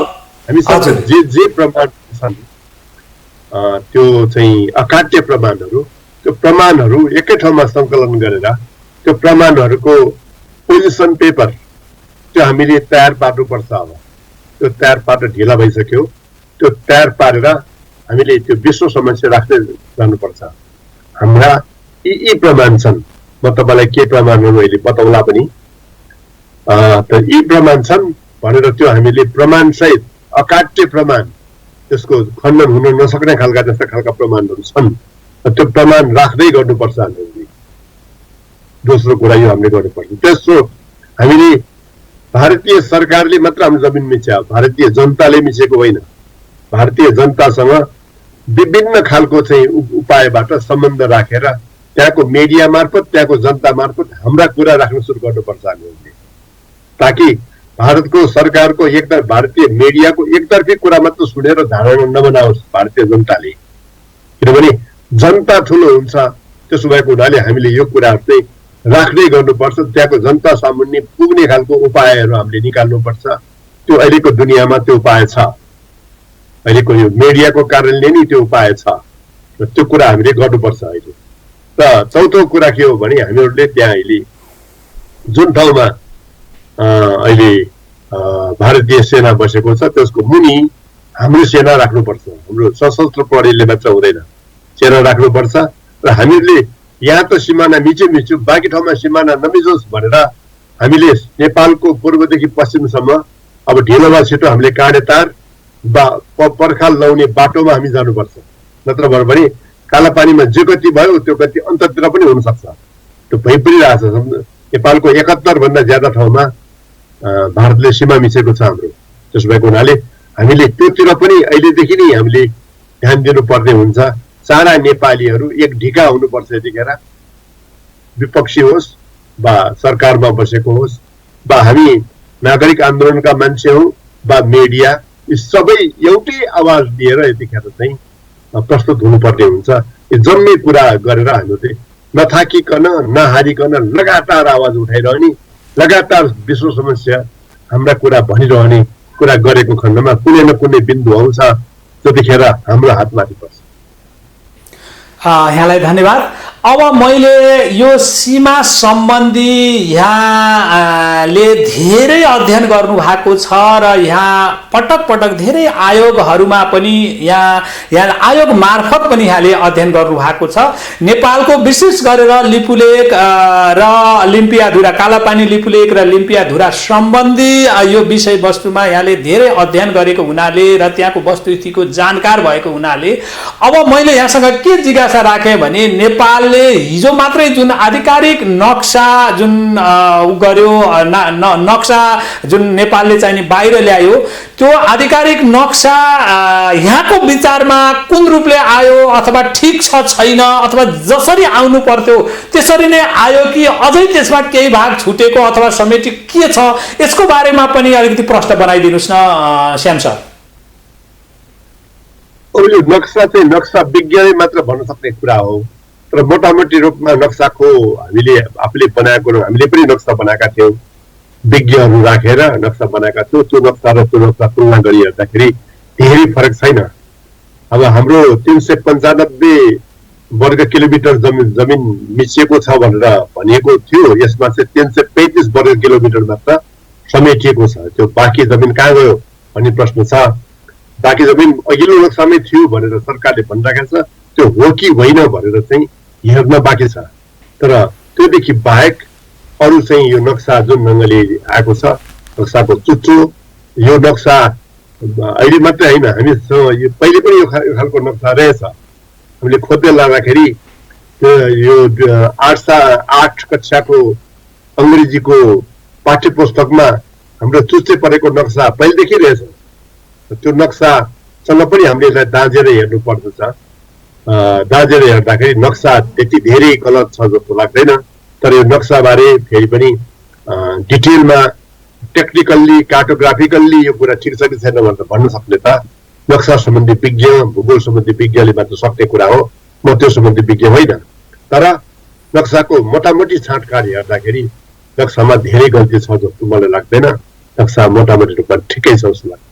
Speaker 2: हामीसँग जे प्रमाण छन् त्यो चाहिँ अकाट्य प्रमाणहरू, त्यो प्रमाणहरू एकै ठाउँमा सङ्कलन गरेर त्यो प्रमाणहरूको पोजिसन पेपर त्यो हामीले तयार पार्नुपर्छ। अब त्यो तयार पारेर ढिला भइसक्यो, त्यो तयार पारेर हामीले त्यो विश्व समस्या राख्दै जानुपर्छ। हाम्रा यी प्रमाण छन्, म तपाईँलाई के प्रमाणहरू अहिले बताउला पनि, त यी प्रमाण छन् भनेर त्यो हामीले प्रमाणसहित अकाट्य प्रमाण, त्यसको खण्डन हुन नसक्ने खालका जस्ता खालका प्रमाणहरू छन्, त्यो प्रमाण राख्दै गर्नुपर्छ हामीले। दोस्रो कुरा यो हामीले गर्नुपर्छ। तेस्रो, हामीले भारतीय सरकारले मात्र हाम्रो जमिन मिच्या, भारतीय जनताले मिचेको होइन। भारतीय जनतासँग विभिन्न खालको चाहिँ उपायबाट सम्बन्ध राखेर त्यहाँको मिडिया मार्फत, त्यहाँको जनता मार्फत हाम्रा कुरा राख्न सुरु गर्नुपर्छ हामीले, ताकि भारतको सरकारको भारतीय मिडियाको एकतर्फी कुरा मात्र सुनेर धारणा नबनाओस् भारतीय जनताले। किनभने जनता ठुलो हुन्छ, त्यसो भएको हुनाले हामीले यो कुराहरू चाहिँ राख्दै गर्नुपर्छ। त्यहाँको जनता सामुन्ने पुग्ने खालको उपायहरू हामीले निकाल्नुपर्छ। त्यो अहिलेको दुनियाँमा त्यो उपाय छ, अहिलेको यो मिडियाको कारणले नै त्यो उपाय छ र त्यो कुरा हामीले गर्नुपर्छ अहिले। र चौथो कुरा के हो भने हामीहरूले त्यहाँ अहिले जुन ठाउँमा अहिले भारतीय सेना बसेको छ त्यसको मुनि हाम्रो सेना राख्नुपर्छ। हाम्रो सशस्त्र प्रहरीले मात्र हुँदैन, सेना राख्नुपर्छ। र हामीले यहाँ त सिमाना मिच्यो, बाँकी ठाउँमा सिमाना नमिचोस् भनेर हामीले नेपालको पूर्वदेखि पश्चिमसम्म अब ढिलोमा छिटो हामीले काँडे तार पर्खाल लाउने बाटोमा हामी जानुपर्छ। नत्र भने कालापानीमा जे कति भयो त्यो कति अन्ततिर पनि हुनसक्छ। त्यो भइपरिरहेछ। नेपालको 71 भन्दा ज्यादा ठाउँमा भारतले सीमा मिचेको छ हाम्रो। त्यसो भएको हुनाले हामीले त्योतिर पनि अहिलेदेखि नै हामीले ध्यान दिनुपर्ने हुन्छ। सारा नेपालीहरू एक ढिका हुनुपर्छ। यतिखेर विपक्षी होस् वा सरकारमा बसेको होस् वा हामी नागरिक आन्दोलनका मान्छे हौँ वा मिडिया, यी सबै एउटै आवाज दिएर यतिखेर चाहिँ प्रस्तुत हुनुपर्ने हुन्छ। यो जम्मै कुरा गरेर हामीले नथाकिकन नहारिकन लगातार आवाज उठाइरहने, लगातार विश्व समस्या हाम्रा कुरा भनिरहने कुरा गरेको खण्डमा कुनै न कुनै बिन्दु आउँछ, त्यतिखेर हाम्रो हातमाथि पर्छ।
Speaker 1: यहाँलाई धन्यवाद। अब मैले यो सीमा सम्बन्धी यहाँले धेरै अध्ययन गर्नु भएको छ र यहाँ पटक पटक धेरै आयोगहरूमा पनि यहाँ आयोग मार्फत पनि यहाँले अध्ययन गर्नु भएको छ। नेपालको विशेष गरेर लिपुलेक र लिम्पियाधुरा, कालापानी लिपुलेक र लिम्पियाधुरा सम्बन्धी यो विषयवस्तुमा यहाँले धेरै अध्ययन गरेको हुनाले र त्यहाँको वस्तुस्थितिको जानकार भएको हुनाले अब मैले यहाँसँग के जिज्ञासा राखेँ भने नेपालले हिजो मात्रै जुन आधिकारिक नक्सा जुन गर्यो, नक्सा जुन नेपालले चाहिँ बाहिर ल्यायो, त्यो आधिकारिक नक्सा यहाँको विचारमा कुन रूपले आयो अथवा ठिक छ छैन अथवा जसरी आउनु पर्थ्यो त्यसरी नै आयो कि अझै त्यसमा केही भाग छुटेको अथवा समेटिक के छ, यसको बारेमा पनि अलिकति प्रश्न बनाइदिनुस् न श्याम सर।
Speaker 2: अब यो नक्सा चाहिँ नक्सा विज्ञानले मात्र भन्न सक्ने कुरा हो, तर मोटामोटी रूपमा नक्साको हामीले आफूले बनाएको, हामीले पनि नक्सा बनाएका थियौँ, विज्ञहरू राखेर नक्सा बनाएका थियौँ। त्यो नक्सा र त्यो नक्सा तुलना गरी हेर्दाखेरि धेरै फरक छैन। अब हाम्रो 395 वर्ग किलोमिटर जमिन मिचिएको छ भनेर भनिएको थियो, यसमा चाहिँ 335 वर्ग किलोमिटर मात्र समेटिएको छ। त्यो बाँकी जमिन कहाँ गयो भन्ने प्रश्न छ। बाँकी जमिन अघिल्लो नक्सामै थियो भनेर सरकारले भनिराखेको छ, त्यो हो कि होइन भनेर चाहिँ हेर्न बाँकी छ। तर त्योदेखि बाहेक अरू चाहिँ यो नक्सा जुन ढङ्गले आएको छ, नक्साको चुच्चो, यो नक्सा अहिले मात्रै होइन, हामीसँग यो पहिले पनि यो खालको नक्सा रहेछ। हामीले खोज्दै लाँदाखेरि यो 8 कक्षाको अङ्ग्रेजीको पाठ्य पुस्तकमा हाम्रो चुच्चे परेको नक्सा पहिलेदेखि रहेछ। त्यो नक्सासँग पनि हामीले यसलाई दाँजेर हेर्नु पर्दछ। दाँजेर हेर्दाखेरि नक्सा त्यति धेरै गलत छ जस्तो लाग्दैन, तर यो नक्साबारे फेरि पनि डिटेलमा टेक्निकल्ली कार्टोग्राफिकल्ली यो कुरा ठिक छ कि छैन भनेर भन्न सक्ने त नक्सा सम्बन्धी विज्ञ, भूगोल सम्बन्धी विज्ञले मात्र सक्ने कुरा हो। म त्यो सम्बन्धी विज्ञ होइन, तर नक्साको मोटामोटी छाँटकाट हेर्दाखेरि नक्सामा धेरै गल्ती छ जस्तो मलाई लाग्दैन। नक्सा मोटामोटी रूपमा ठिकै छ जस्तो लाग्छ।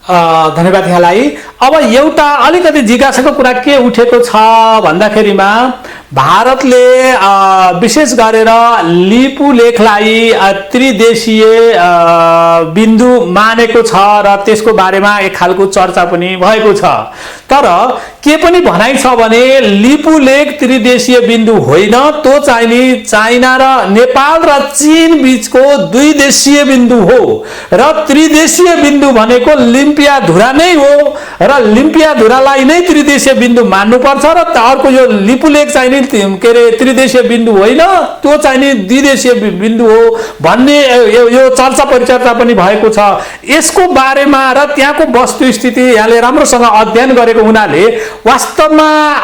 Speaker 1: धन्यवाद यहाँलाई। अब एउटा अलिकति जिज्ञासाको कुरा के उठेको छ भन्दाखेरिमा भारतले विशेष गरेर लिपु लेखलाई त्रिदेशीय बिन्दु मानेको छ र त्यसको बारेमा एक खालको चर्चा पनि भएको छ। तर के पनि भनाइ छ भने लिपु लेख त्रिदेशीय बिन्दु होइन, त्यो चाहिँ चाइना र नेपाल र चीन बीचको द्विदेशीय बिन्दु हो र त्रिदेशीय बिन्दु भनेको लिम्पियाधुरा नै हो र लिम्पियाधुरालाई नै त्रिदेशीय बिन्दु मान्नुपर्छ र अर्को यो लिपु लेख चाहिँ के अरे त्रिदेशीय बिन्दु होइन, त्यो चाहिँ नि द्विदेशीय बिन्दु हो भन्ने यो चर्चा परिचर्चा पनि भएको छ। यसको बारेमा र त्यहाँको वस्तुस्थिति यहाँले राम्रोसँग अध्ययन गरेको हुनाले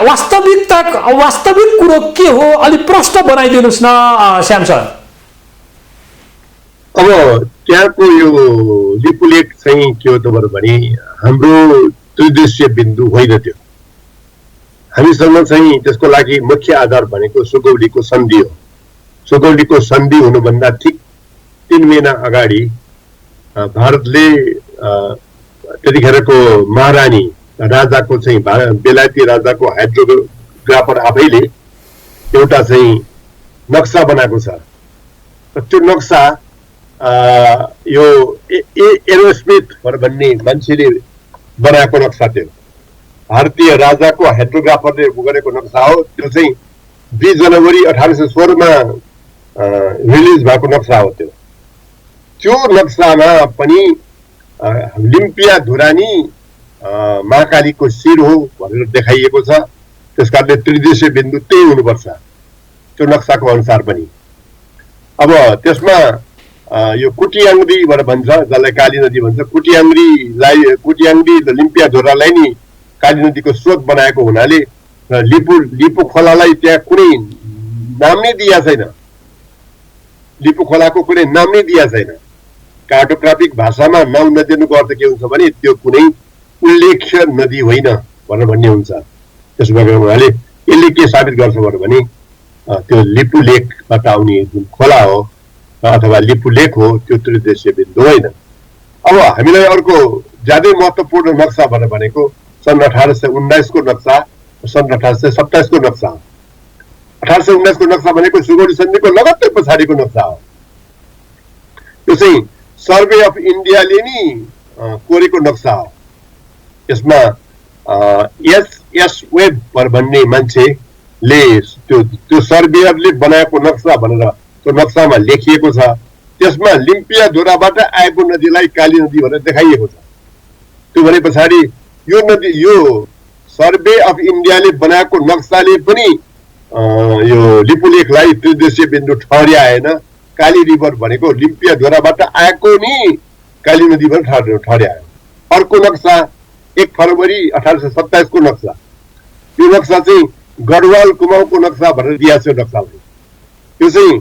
Speaker 1: वास्तविक कुरो के हो अलिक प्रश्न बनाइदिनुहोस् न श्याम सर।
Speaker 2: अब त्यहाँको यो लिपुलेख चाहिँ के हो त भने हाम्रो त्रिदेशीय बिन्दु होइन। त्यो हामीसँग चाहिँ त्यसको लागि मुख्य आधार भनेको सुगौलीको सन्धि हो। सुगौलीको सन्धि हुनुभन्दा ठिक 3 महिना अगाडि भारतले त्यतिखेरको महारानी राजाको चाहिँ बेलायती राजाको हाइड्रोग्राफर आफैले एउटा चाहिँ नक्सा बनाएको छ। त्यो नक्सा यो एरोस्मिथ भन्ने मान्छेले बनाएको नक्सा थियो। भारतीय राजाको हाइड्रोग्राफरले गरेको नक्सा हो। त्यो चाहिँ 2 जनवरी 1816 मा रिलिज भएको नक्सा हो। त्यो नक्सामा पनि लिम्पियाधुरानी महाकालीको शिर हो भनेर देखाइएको छ। त्यसकारणले त्रिदेशीय बिन्दु त्यही हुनुपर्छ त्यो नक्साको अनुसार पनि। अब त्यसमा यो कुटियाङ्ग्री भनेर भन्छ, जसलाई काली नदी भन्छ, कुटियाङ्ग्री र लिम्पियाधुरालाई नि काली नदीको स्रोत बनाएको हुनाले लिपु खोलालाई त्यहाँ कुनै नाम नै दिया छैन। लिपु खोलाको कुनै नाम नै दिया छैन। कार्टोग्राफिक भाषामा नाम नदिनुको अर्थ के हुन्छ भने त्यो कुनै उल्लेख्य नदी होइन भनेर भन्ने हुन्छ। त्यसो भएको हुनाले यसले के साबित गर्छ भने त्यो लिपु लेखबाट आउने जुन खोला हो अथवा लिपु लेख हो त्यो त्रिदेशीय बिन्दु होइन। अब हामीलाई अर्को ज्यादै महत्त्वपूर्ण नक्सा भनेको सन् 1819 को नक्सा, सन् 1827 को नक्सा हो। 1819 को नक्सा भनेको सुगौली सन्धिको लगत्तै पछाडिको नक्सा हो। यो चाहिँ सर्वे अफ इन्डियाले नि कोरेको नक्सा हो। यसमा एस वेब भन्ने मान्छेले त्यो सर्वेयरले बनाएको नक्सा भनेर त्यो नक्सामा लेखिएको छ। त्यसमा लिम्पियाधुराबाट आएको नदीलाई काली नदी भनेर देखाइएको छ। त्यो भने पछाडि यो नदी यो सर्वे अफ इन्डियाले बनाएको नक्साले पनि यो लिपुलेखलाई त्रिदेशीय बिन्दु ठहर्याएन। काली रिभर भनेको लिम्पियाधुराबाट आएको नि काली नदी भनेर ठहर्यायो। अर्को नक्सा 1 फरवरी 1827 को नक्सा, यो नक्सा चाहिँ गढवाल कुमाउँको नक्सा भनेर दिएको छ नक्साले। यो चाहिँ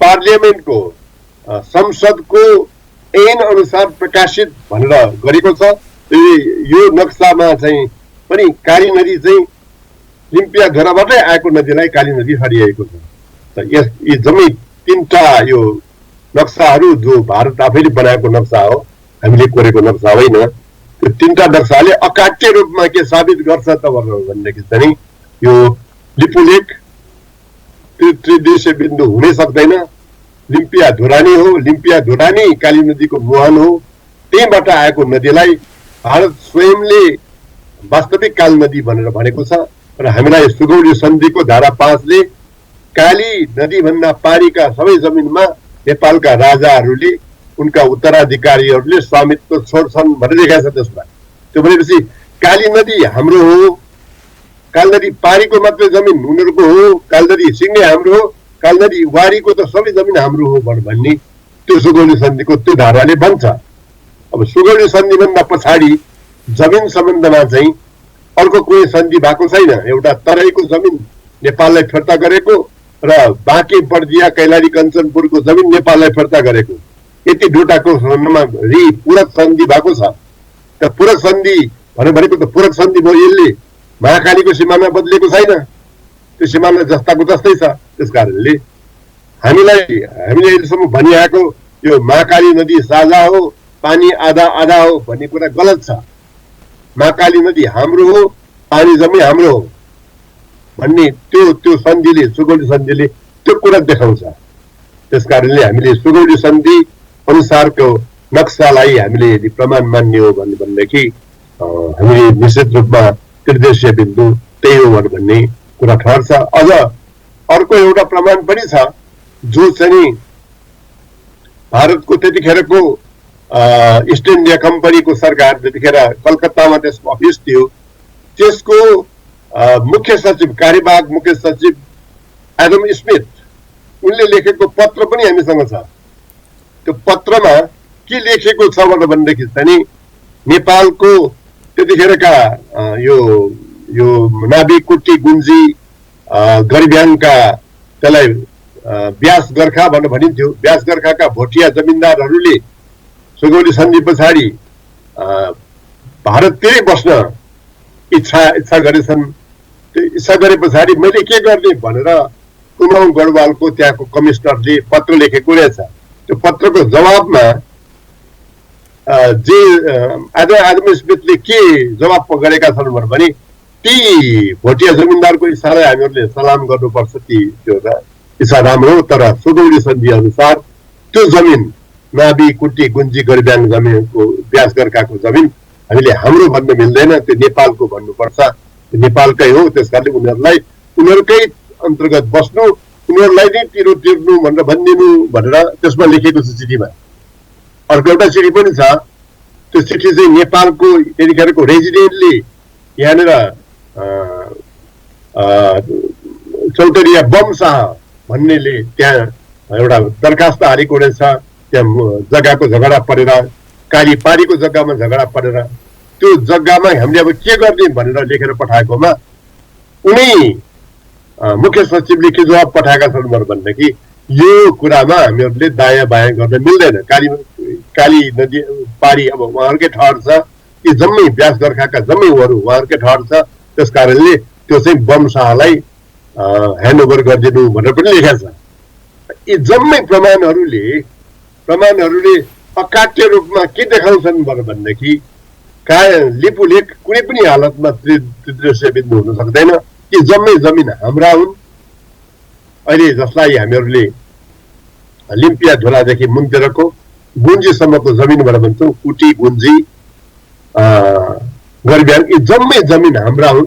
Speaker 2: पार्लियामेन्टको संसदको ऐन अनुसार प्रकाशित भनेर गरेको छ। यो नक्सामा चाहिँ पनि काली नदी चाहिँ लिम्पिया झोराबाटै आएको नदीलाई काली नदी ठहरिएको छ। यी जम्मै 3टा यो नक्साहरू जो भारत आफैले बनाएको नक्सा हो, हामीले कोरेको नक्सा होइन। त्यो 3टा नक्साले अकाट्य रूपमा के साबित गर्छ त भनेदेखि चाहिँ यो लिपुलेक त्रिदेशीय बिन्दु हुनै सक्दैन। लिम्पिया धुरानी हो, लिम्पिया धुरानी काली नदीको मुहान हो। त्यहीबाट आएको नदीलाई भारत स्वयंले वास्तविक काली नदी भनेर भनेको छ। र हामीलाई सुगौली सन्धिको धारा 5 ले काली नदीभन्दा पारीका सबै जमिनमा नेपालका राजाहरूले उनका उत्तराधिकारीहरूले स्वामित्व छोड्छन् भनेर लेखेको छ त्यसमा। त्यो भनेपछि काली नदी हाम्रो हो, काली नदी पारीको मात्रै जमिन उनीहरूको हो, काली नदी सिङ्गे हाम्रो हो, काली नदी वारीको त सबै जमिन हाम्रो हो भन्ने त्यो सुगौली सन्धिको त्यो धाराले भन्छ। अब सुगौली सन्धिभन्दा पछाडि जमिन सम्बन्धमा चाहिँ अर्को कुनै सन्धि भएको छैन। एउटा तराईको जमिन नेपाललाई फिर्ता गरेको र बाँके बर्दिया कैलाली कञ्चनपुरको जमिन नेपाललाई फिर्ता गरेको, यति दुईटाको सम्बन्धमा पूरक सन्धि भएको छ। त पूरक सन्धि भनेको त पूरक सन्धि भयो। यसले महाकालीको सिमाना बदलेको छैन, त्यो सिमाना जस्ताको जस्तै छ। त्यस कारणले हामीले अहिलेसम्म भनिआएको यो महाकाली नदी साझा हो, पानी आधा आधा हो भन्ने कुरा गलत छ। महाकाली नदी हाम्रो हो, पानी जम्मै हाम्रो हो भन्ने त्यो सन्धिले, सुगौली सन्धिले त्यो कुरा देखाउँछ। त्यस कारणले हामीले सुगौली सन्धि अनुसारको नक्सालाई हामीले यदि प्रमाण मान्ने हो भनेदेखि हामीले निश्चित रूपमा त्रिदेशीय बिन्दु त्यही हो भन्ने कुरा ठहर्छ। अझ अर्को एउटा प्रमाण पनि छ जो चाहिँ भारतको त्यतिखेरको इस्ट इन्डिया कम्पनीको सरकार त्यतिखेर कलकत्तामा त्यसको अफिस थियो, त्यसको मुख्य सचिव, कार्यवाहक मुख्य सचिव एडम स्मिथ, उनले लेखेको पत्र पनि हामीसँग छ। त्यो पत्रमा के लेखेको छ भनेदेखि चाहिँ नेपालको त्यतिखेरका यो नाभी कुटी गुन्जी गरिब्याङका, त्यसलाई ब्यास गोर्खा भनेर भनिन्थ्यो, ब्यास गोर्खाका भोटिया जमिनदारहरूले सुगौली सन्धि पछाडि भारततिरै बस्न इच्छा गरेछन्। त्यो इच्छा गरे पछाडि मैले के गर्ने भनेर कुमाउँ गढवालको त्यहाँको कमिसनरले पत्र लेखेको रहेछ। त्यो पत्रको जवाबमा जे एडम स्मिथले के जवाब गरेका छन् भने ती भोटिया जमिनदारको इच्छालाई हामीहरूले सलाम गर्नुपर्छ, त्यो इच्छा राम्रो, तर सुगौली सन्धि अनुसार त्यो जमिन नाभी कुटी गुन्जी गरिब्याङ जमिनको ब्यास गोर्खाको जमिन हामीले हाम्रो भन्न मिल्दैन, त्यो नेपालको भन्नुपर्छ, त्यो नेपालकै हो। त्यस कारणले उनीहरूलाई उनीहरूकै अन्तर्गत बस्नु, उनीहरूलाई नै तिर्नु भनेर भनिदिनु भनेर त्यसमा लेखेको छ चिठीमा। अर्को एउटा चिठी पनि छ, त्यो चिठी चाहिँ नेपालको त्यतिखेरको रेजिडेन्टले यहाँनिर चौतरिया बम शाह भन्नेले त्यहाँ एउटा दरखास्त हालेको रहेछ। त्यहाँ जग्गाको झगडा परेर, काली पारीको जग्गामा झगडा परेर त्यो जग्गामा हामीले अब के गर्ने भनेर लेखेर पठाएकोमा उनी मुख्य सचिवले के जवाब पठाएका छन् भनेदेखि यो कुरामा हामीहरूले दायाँ बायाँ गर्न मिल्दैन। काली नदी पारी अब उहाँहरूकै ठहर छ, यी जम्मै ब्यास गोर्खाका जम्मै उहाँहरूकै ठहर छ। त्यस कारणले त्यो चाहिँ बम शाहलाई ह्यान्डओभर गरिदिनु भनेर पनि लेखेको छ। यी जम्मै प्रमाणहरूले अकाट्य रूपमा के देखाउँछन् भनेदेखि लिपुलेक कुनै पनि हालतमा त्रिदेशीय बिन्दु हुन सक्दैन। यी जम्मै जमिन हाम्रा हुन्। अहिले जसलाई हामीहरूले लिम्पिया झोलादेखि मुन्तिरको गुन्जीसम्मको जमिनबाट भन्छौँ, कुटी गुन्जी गरिब्याङ, यी जम्मै जमिन हाम्रा हुन्।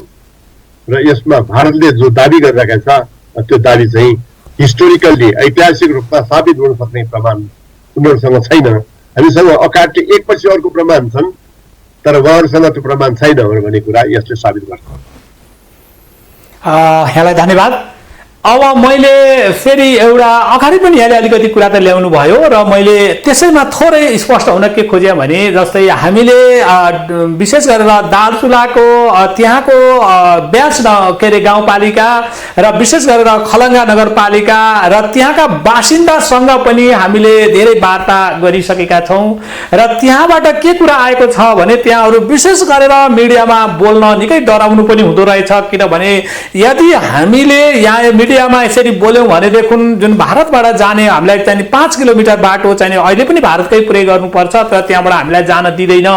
Speaker 2: र यसमा भारतले जो दाबी गरिरहेका छ त्यो दाबी चाहिँ हिस्टोरिकल्ली ऐतिहासिक रूपमा साबित हुन सक्ने प्रमाण उनीहरूसँग छैन। हामीसँग अकाट्य एकपछि अर्को प्रमाण छन्, तर उहाँहरूसँग त्यो प्रमाण छैन भन्ने कुरा यसले साबित गर्छ।
Speaker 1: यहाँलाई धन्यवाद। अब मैले फेरि एउटा अगाडि पनि यहाँले अलिकति कुरा त ल्याउनु भयो र मैले त्यसैमा थोरै स्पष्ट हुन के खोजेँ भने जस्तै हामीले विशेष गरेर दार्चुलाको त्यहाँको ब्यास के अरे गाउँपालिका र विशेष गरेर खलङ्गा नगरपालिका र त्यहाँका बासिन्दासँग पनि हामीले धेरै वार्ता गरिसकेका छौँ र त्यहाँबाट के कुरा आएको छ भने त्यहाँहरू विशेष गरेर मिडियामा बोल्न निकै डराउनु पनि हुँदो रहेछ किनभने यदि हामीले यहाँ मिडियामा यसरी बोल्यौँ भनेदेखि जुन भारतबाट जाने हामीलाई चाहिँ 5 किलोमिटर बाटो चाहिँ अहिले पनि भारतकै पुरै गर्नुपर्छ तर त्यहाँबाट हामीलाई जान दिँदैन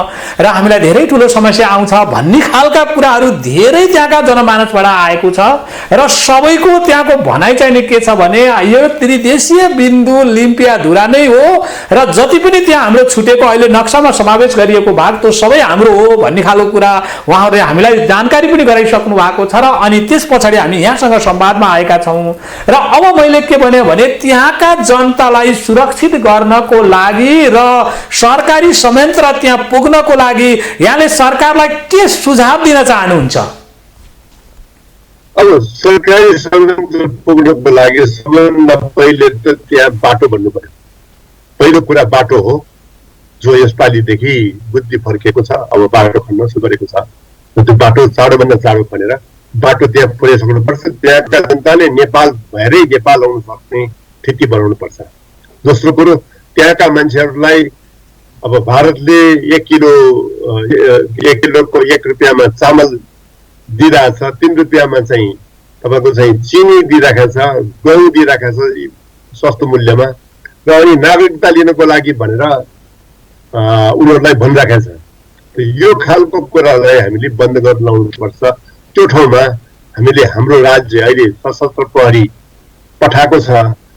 Speaker 1: र हामीलाई धेरै ठुलो समस्या आउँछ भन्ने खालका कुराहरू धेरै त्यहाँका जनमानसबाट आएको छ र सबैको त्यहाँको भनाइ चाहिँ के छ भने यो त्रिदेशीय बिन्दु लिम्पियाधुरा नै हो र जति पनि त्यहाँ हाम्रो छुटेको अहिले नक्सामा समावेश गरिएको भाग त्यो सबै हाम्रो हो भन्ने खालको कुरा उहाँहरूले हामीलाई जानकारी पनि गराइसक्नु भएको छ र अनि त्यस पछाडि हामी यहाँसँग संवादमा आएका छौँ र अब मैले के भने त्यहाँका जनतालाई सुरक्षित गर्नको लागि र सरकारी संयन्त्र त्यहाँ पुग्नको लागि यहाँले सरकारलाई के सुझाव दिन चाहनुहुन्छ?
Speaker 2: अब सरकारी संयन्त्र पुग्नको लागि सबभन्दा पहिले त त्यहाँ बाटो भन्नु पर्यो। पहिलो कुरा बाटो हो जो यसपालिदेखि बुद्धि फर्किएको छ। अब बाटो खन्न सुरु गरेको छ त्यो बाटो चाँडोभन्दा चाँडो खनेर बाटो त्यहाँ पुर्याइसक्नुपर्छ। त्यहाँका जनताले नेपाल भएरै नेपाल आउन सक्ने स्थिति बनाउनु पर्छ। दोस्रो कुरो त्यहाँका मान्छेहरूलाई अब भारतले 1 किलोको 1 रुपियाँमा चामल दिइरहेछ, 3 रुपियाँमा चाहिँ तपाईँको चाहिँ चिनी दिइरहेको छ, गहुँ दिइरहेको छ सस्तो मूल्यमा र अनि नागरिकता लिनको लागि भनेर उनीहरूलाई भनिरहेको छ। यो खालको कुरालाई हामीले बन्द गर्न लाउनुपर्छ। त्यो ठाउँमा हामीले हाम्रो राज्य अहिले सशस्त्र प्रहरी पठाएको छ।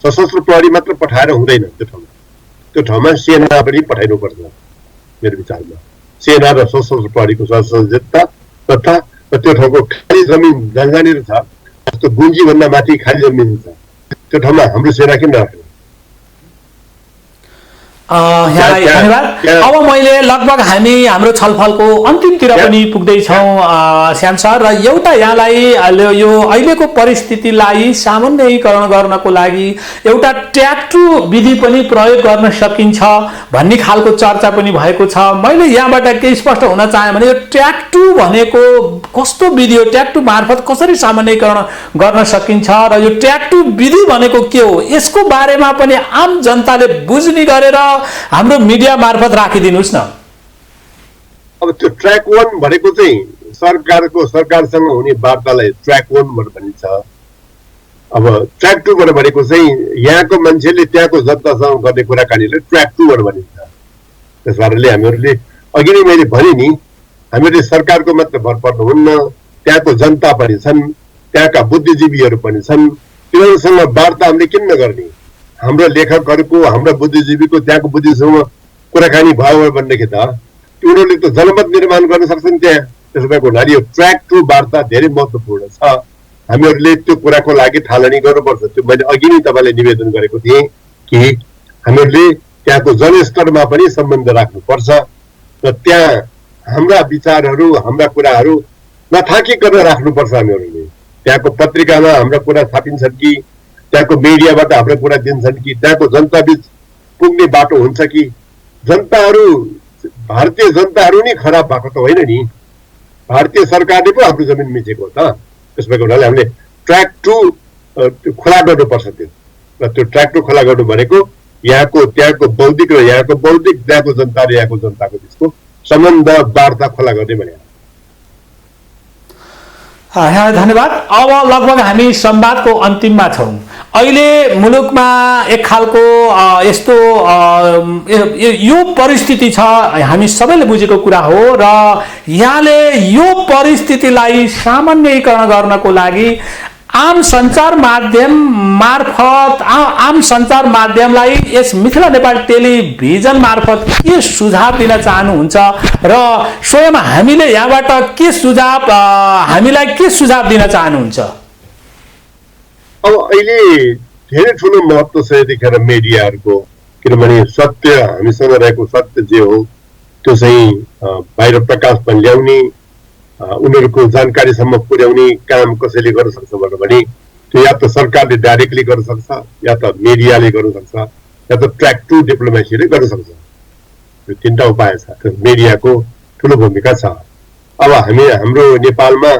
Speaker 2: सशस्त्र प्रहरी मात्र पठाएर हुँदैन। त्यो ठाउँमा सेना पनि पठाइनुपर्छ मेरो विचारमा। सेना र सशस्त्र प्रहरीको सज्जता तथा त्यो ठाउँको खाली जमिन जहाँनिर छ जस्तो गुन्जी भन्दा माथि खाली जमिन छ त्यो ठाउँमा हाम्रो सेना किन राख्नु?
Speaker 1: यहाँलाई धन्यवाद। अब मैले लगभग हामी हाम्रो छलफलको अन्तिमतिर पनि पुग्दैछौँ श्याम सर र एउटा यहाँलाई यो अहिलेको परिस्थितिलाई सामान्यीकरण गर्नको लागि एउटा ट्याग-टू विधि पनि प्रयोग गर्न सकिन्छ भन्ने खालको चर्चा पनि भएको छ। मैले यहाँबाट के स्पष्ट हुन चाहे भने यो ट्याग-टू भनेको कस्तो विधि हो, ट्याग-टू मार्फत कसरी सामान्यीकरण गर्न सकिन्छ र यो ट्याग-टू विधि भनेको के हो यसको बारेमा पनि आम जनताले बुझ्ने गरेर हाम्रो मिडिया मार्फत राखिदिनुस् न।
Speaker 2: अब त्यो ट्र्याक 1 भनेको चाहिँ सरकारसँग हुने वार्तालाई ट्र्याक 1 भनिन्छ। अब ट्र्याक 2 भनेको चाहिँ यहाँको मान्छेले त्यहाँको जनतासँग गर्ने कुराकानीले ट्र्याक 2 भनिन्छ। त्यस कारणले हामीहरूले अघि नै मैले भने नि हामीहरूले सरकारको मात्र भर पर्नुहुन्न, त्यहाँको जनता पनि छन्, त्यहाँका बुद्धिजीवीहरू पनि छन्। तिनीहरूसँग वार्ता हामीले किन नगर्ने? हाम्रो लेखकहरूको हाम्रो बुद्धिजीवीको त्यहाँको बुद्धिजीवीसँग कुराकानी भयो भनेदेखि त उनीहरूले त जनमत निर्माण गर्न सक्छन् त्यहाँ। त्यसो भएको हुनाले यो ट्र्याक 2 वार्ता धेरै महत्त्वपूर्ण छ। हामीहरूले त्यो कुराको लागि थालनी गर्नुपर्छ। त्यो मैले अघि नै तपाईँलाई निवेदन गरेको थिएँ कि हामीहरूले त्यहाँको जनस्तरमा पनि सम्बन्ध राख्नुपर्छ र त्यहाँ हाम्रा विचारहरू हाम्रा कुराहरू नथाकिकन राख्नुपर्छ। हामीहरूले त्यहाँको पत्रिकामा हाम्रा कुरा छापिन्छन् कि त्यहाँको मिडियाबाट हाम्रो कुरा दिन्छन् कि त्यहाँको जनताबीच पुग्ने बाटो हुन्छ कि जनताहरू भारतीय जनताहरू नै खराब भएको त होइन नि, भारतीय सरकारले पो हाम्रो जमिन मिचेको हो त। त्यस भएको हुनाले हामीले ट्र्याक 2 खोला गर्नुपर्छ। त्यो र त्यो ट्र्याक 2 खोला गर्नु भनेको यहाँको त्यहाँको बौद्धिक र यहाँको बौद्धिक त्यहाँको जनता र यहाँको जनताको बिचको सम्बन्ध वार्ता खोला गर्ने भने।
Speaker 1: धन्यवाद। अब लगभग हामी संवादको अन्तिममा छौँ। अहिले मुलुकमा एक खालको यस्तो यो परिस्थिति छ, हामी सबैले बुझेको कुरा हो र यहाँले यो परिस्थितिलाई सामान्यीकरण गर्नको लागि आम सञ्चार माध्यमलाई यस मिथिला नेपाल टेलिभिजन मार्फत के सुझाव दिन चाहनुहुन्छ र स्वयं हामीले यहाँबाट हामीलाई के सुझाव दिन चाहनुहुन्छ?
Speaker 2: अब अहिले धेरै ठुलो महत्त्व छ यतिखेर मिडियाहरूको, किनभने सत्य हामीसँग रहेको सत्य जे हो त्यो चाहिँ बाहिर प्रकाशमा ल्याउने उनीहरूको जानकारीसम्म पुर्याउने काम कसैले गर्न सक्छ भने त्यो या त सरकारले डाइरेक्टली गर्न सक्छ, या त मिडियाले गर्न सक्छ, या त ट्र्याक टु डिप्लोमेसीले गर्न सक्छ। यो तीनटा उपाय छ। मिडियाको ठुलो भूमिका छ। अब हाम्रो नेपालमा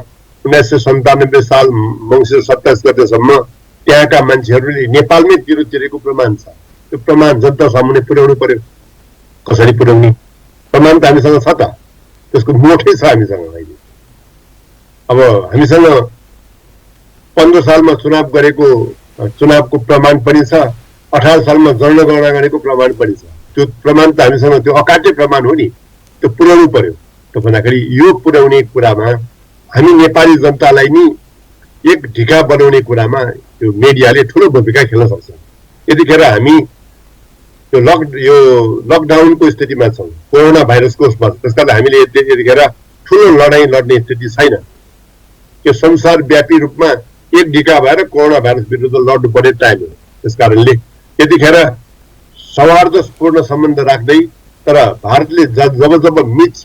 Speaker 2: 1997 साल मङ्सिर 27 गतेसम्म त्यहाँका मान्छेहरूले नेपालमै तिरो तिरेको प्रमाण छ। त्यो प्रमाण जनता सामुन्ने पुर्याउनु पर्यो। कसरी पुर्याउने? प्रमाण त हामीसँग छ त, त्यसको नोटै छ हामीसँग अहिले। अब हामीसँग 15 सालमा चुनाव गरेको चुनावको प्रमाण पनि छ, 18 सालमा जनगणना गरेको प्रमाण पनि छ। त्यो प्रमाण त हामीसँग त्यो अकाट्य प्रमाण हो नि, त्यो पुर्याउनु पर्यो। त्यो भन्दाखेरि यो पुर्याउने कुरामा हामी नेपाली जनतालाई नि एक ढिका बनाउने कुरामा यो मिडियाले ठुलो भूमिका खेल्न सक्छ। यतिखेर हामी यो लकडाउनको स्थितिमा छौँ, कोरोना भाइरसको उसमा। त्यसकारण हामीले यतिखेर ठुलो लडाइँ लड्ने स्थिति छैन। यो संसारव्यापी रूपमा एक ढिका भएर कोरोना भाइरस विरुद्ध लड्नुपर्ने टाइम हो। त्यस कारणले यतिखेर सौहार्दपूर्ण सम्बन्ध राख्दै, तर भारतले जब जब मिच्छ,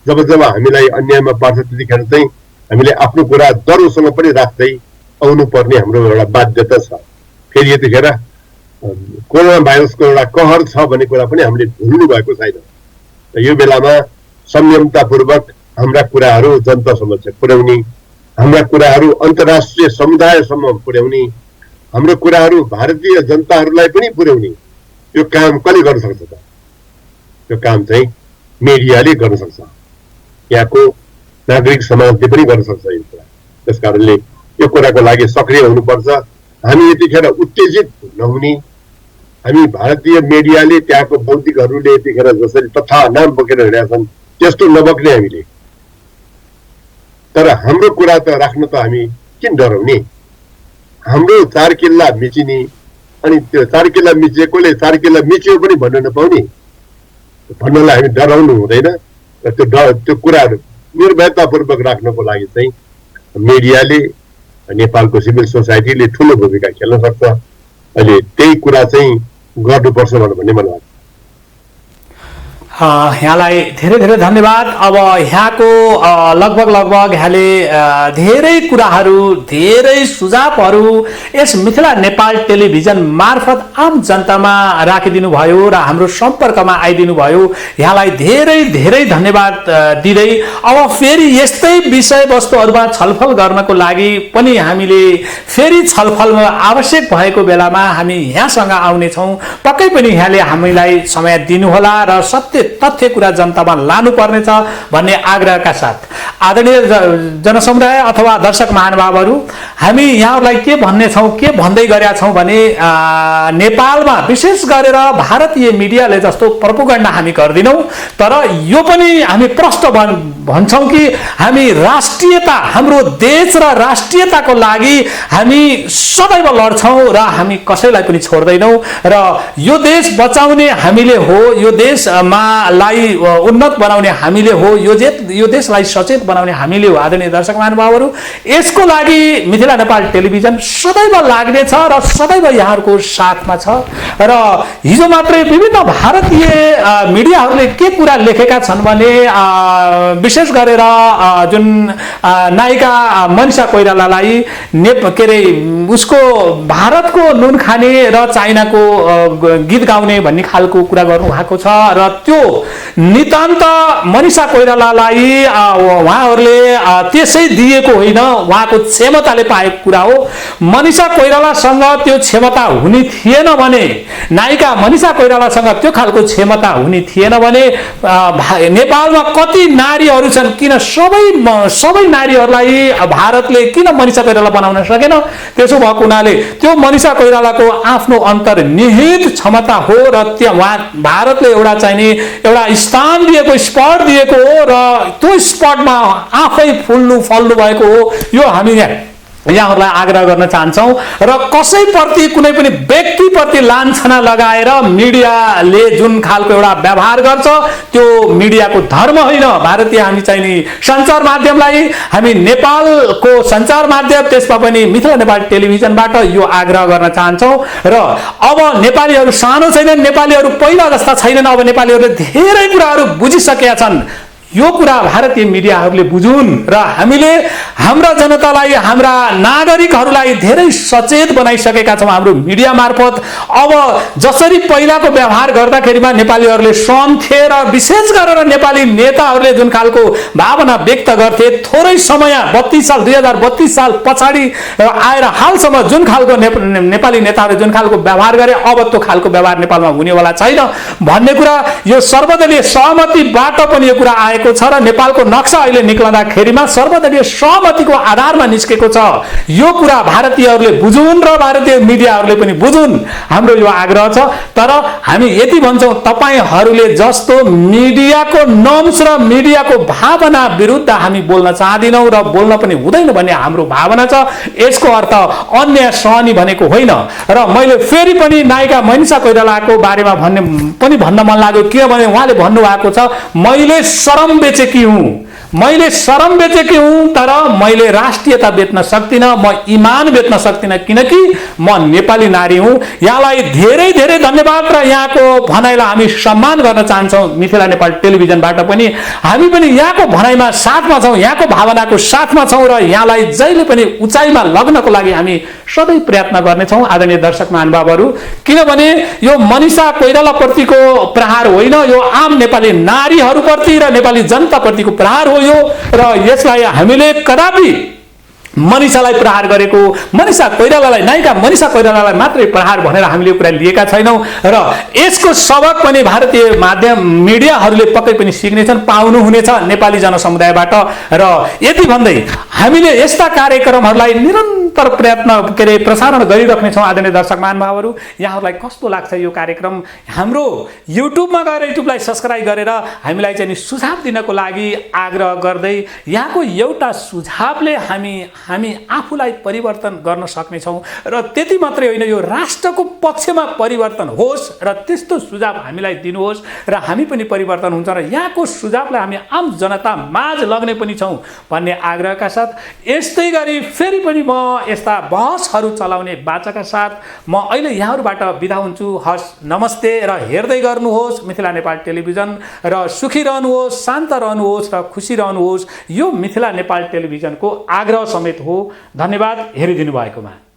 Speaker 2: जब जब हामीलाई अन्यायमा पार्छ, त्यतिखेर चाहिँ हामीले आफ्नो कुरा दरोसँग पनि राख्दै आउनुपर्ने हाम्रो एउटा बाध्यता छ। फेरि यतिखेर कोरोना भाइरसको एउटा कहर छ भन्ने कुरा पनि हामीले भुल्नु भएको छैन। यो बेलामा संयमतापूर्वक हाम्रा कुराहरू जनता समक्ष पुर्याउने, हाम्रा कुराहरू अन्तर्राष्ट्रिय समुदायसम्म पुर्याउने, हाम्रो कुराहरू भारतीय जनताहरूलाई पनि पुर्याउने, यो काम कसले गर्न सक्छ त? यो काम चाहिँ मिडियाले गर्न सक्छ। यहाँको नागरिक समाजले पनि गर्न सक्छ यो कुरा। त्यस कारणले यो कुराको लागि सक्रिय हुनुपर्छ। हामी यतिखेर उत्तेजित नहुने, हामी भारतीय मिडियाले त्यहाँको बौद्धिकहरूले यतिखेर जसरी तथा नाम बोकेर हिँडेका छन् त्यस्तो नबोक्ने हामीले। तर हाम्रो कुरा त राख्न त हामी किन डराउने? हाम्रो 4 किल्ला मिचिने, अनि त्यो 4 किल्ला मिचिएकोले 4 किल्ला मिच्यो पनि भन्न नपाउने, भन्नलाई हामी डराउनु हुँदैन। र त्यो कुराहरू निर्भयतापूर्वक राख्नको लागि चाहिँ मिडियाले, नेपालको सिभिल सोसाइटीले ठुलो भूमिका खेल्न सक्छ। अहिले त्यही कुरा चाहिँ गर्नुपर्छ भन्ने मलाई लाग्छ।
Speaker 1: यहाँलाई धेरै धेरै धन्यवाद। अब यहाँको लगभग यहाँले धेरै कुराहरू, धेरै सुझावहरू यस मिथिला नेपाल टेलिभिजन मार्फत आम जनतामा राखिदिनु भयो र हाम्रो सम्पर्कमा आइदिनु भयो। यहाँलाई धेरै धेरै धन्यवाद दिँदै अब फेरि यस्तै विषयवस्तुहरूमा छलफल गर्नको लागि पनि हामीले फेरि छलफलमा आवश्यक भएको बेलामा हामी यहाँसँग आउनेछौँ। पक्कै पनि यहाँले हामीलाई समय दिनुहोला र सत्य तथ्य कुरा जनतामा लानुपर्नेछ भन्ने आग्रहका साथ आदरणीय जनसमुदाय अथवा दर्शक महानुभावहरू, हामी यहाँहरूलाई के भन्ने छौँ, के भन्दै गरेका छौँ भने नेपालमा विशेष गरेर भारतीय मिडियाले जस्तो प्रोपोगन्डा हामी गर्दैनौँ, तर यो पनि हामी प्रष्ट भन्छौँ कि हामी राष्ट्रियता, हाम्रो देश र राष्ट्रियताको लागि हामी सदैव लड्छौँ र हामी कसैलाई पनि छोड्दैनौँ। र यो देश बचाउने हामीले हो, यो देशमा लाई उन्नत बनाउने हामीले हो, यो देशलाई सचेत बनाउने हामीले हो। आदरणीय दर्शक महानुभावहरू, यसको लागि मिथिला नेपाल टेलिभिजन सदैव लाग्नेछ र सदैव यहाँहरूको साथमा छ। र हिजो मात्रै विभिन्न भारतीय मिडियाहरूले के कुरा लेखेका छन् भने विशेष गरेर जुन नायिका मनिषा कोइरालालाई के अरे उसको भारतको नुन खाने र चाइनाको गीत गाउने भन्ने खालको कुरा गर्नु भएको छ। र त्यो नितान्त मनिषा कोइरालालाई उहाँहरूले त्यसै दिएको होइन, उहाँको क्षमताले पाएको कुरा हो। मनिषा कोइरालासँग त्यो क्षमता हुने थिएन भने, नायिका मनिषा कोइरालासँग त्यो खालको क्षमता हुने थिएन भने नेपालमा कति नारीहरू छन्, किन सबै नारीहरूलाई भारतले किन मनिषा कोइराला बनाउन सकेन? त्यसो भएको हुनाले त्यो मनिषा कोइरालाको आफ्नो अन्तर्निहित क्षमता हो र त्यहाँ भारतले एउटा चाहिने एउटा स्थान दिएको, स्पट दिएको हो र त्यो स्पटमा आफै फल्नु भएको हो। यो हामी यहाँहरूलाई आग्रह गर्न चाहन्छौँ। र कसैप्रति कुनै पनि व्यक्तिप्रति लान्छना लगाएर मिडियाले जुन खालको एउटा व्यवहार गर्छ त्यो मिडियाको धर्म होइन। भारतीय हामी चाहिने सञ्चार माध्यमलाई, हामी नेपालको सञ्चार माध्यम, त्यसमा पनि मिथिला नेपाल टेलिभिजनबाट यो आग्रह गर्न चाहन्छौँ। र अब नेपालीहरू सानो छैनन्, नेपालीहरू पहिला जस्ता छैनन्। अब नेपालीहरूले धेरै कुराहरू बुझिसकेका छन्। यो कुरा भारतीय मिडियाहरूले बुझुन् र हामीले हाम्रा जनतालाई, हाम्रा नागरिकहरूलाई धेरै सचेत बनाइसकेका छौँ हाम्रो मिडिया मार्फत। अब जसरी पहिलाको व्यवहार गर्दाखेरिमा नेपालीहरूले सहन्थे र विशेष गरेर नेपाली नेताहरूले जुन खालको भावना व्यक्त गर्थे, थोरै समय 2032 साल पछाडि आएर हालसम्म जुन खालको नेपाली नेताहरूले जुन खालको व्यवहार गरे, अब त्यो खालको व्यवहार नेपालमा हुनेवाला छैन भन्ने कुरा यो सर्वदलीय सहमतिबाट पनि यो कुरा आएको छ र नेपालको नक्सा अहिले निक्लँदाखेरिमा सर्वदलीय सहमतिको आधारमा निस्केको छ। यो कुरा भारतीयहरूले बुझुन् र भारतीय मिडियाहरूले पनि बुझुन्, हाम्रो यो आग्रह छ। तर हामी यति भन्छौँ, तपाईहरूले जस्तो मिडियाको नर्म्स र मिडियाको भावना विरुद्ध हामी बोल्न चाहदिनौँ र बोल्न पनि हुँदैन भन्ने हाम्रो भावना छ। यसको अर्थ अन्याय सहनी भनेको होइन। र मैले फेरि पनि नायिका मनिषा कोइरालाको बारेमा भन्न मन लाग्यो, किनभने उहाँले भन्नुभएको छ, मैले शरम बेचेकी हुँ, मैले शरम बेचेकी हुँ, तर मैले राष्ट्रियता बेच्न सक्दिनँ, म इमान बेच्न सक्दिनँ, किनकि म नेपाली नारी हुँ। यहाँलाई धेरै धेरै धन्यवाद र यहाँको भनाइलाई हामी सम्मान गर्न चाहन्छौँ। मिथिला नेपाल टेलिभिजनबाट पनि हामी पनि यहाँको भनाइमा साथमा छौँ, यहाँको भावनाको साथमा छौँ र यहाँलाई जहिले पनि उचाइमा लग्नको लागि हामी सधैँ प्रयत्न गर्नेछौँ। आदरणीय दर्शक महानुभावहरू, किनभने यो मनिषा कोइरालाप्रतिको प्रहार होइन, यो आम नेपाली नारीहरूप्रति र नेपाली जनताप्रतिको प्रहार हो यो। र यसलाई हामीले कदापि मनिषालाई प्रहार गरेको, मनिषा कोइरालालाई, नायिका मनिषा कोइरालालाई मात्रै प्रहार भनेर हामीले यो कुरा लिएका छैनौँ र यसको सबक पनि भारतीय माध्यम मिडियाहरूले पक्कै पनि सिक्नेछन्, पाउनुहुनेछ नेपाली जनसमुदायबाट। र यति भन्दै हामीले यस्ता कार्यक्रमहरूलाई निरन्तर प्रसारण गरिराख्नेछौँ। आदरणीय दर्शक महानुभावहरू, यहाँहरूलाई कस्तो लाग्छ यो कार्यक्रम? हाम्रो युट्युबमा गएर युट्युबलाई सब्सक्राइब गरेर हामीलाई चाहिँ सुझाव दिनको लागि आग्रह गर्दै, यहाँको एउटा सुझावले हामी आफूलाई परिवर्तन गर्न सक्नेछौँ र त्यति मात्रै होइन, यो राष्ट्रको पक्षमा परिवर्तन होस् र त्यस्तो सुझाव हामीलाई दिनुहोस् र हामी पनि परिवर्तन हुन्छ र यहाँको सुझावलाई हामी आम जनता माझ लग्ने पनि छौँ भन्ने आग्रहका साथ यस्तै गरी फेरि पनि म यस्ता बहसहरू चलाउने बाचाका साथ म अहिले यहाँहरूबाट बिदा हुन्छु। हस्, नमस्ते र हेर्दै गर्नुहोस् मिथिला नेपाल टेलिभिजन र सुखी रहनुहोस्, शान्त रहनुहोस् र खुसी रहनुहोस्। यो मिथिला नेपाल टेलिभिजनको आग्रह समेत हो। धन्यवाद हेरिदिनु भएकोमा।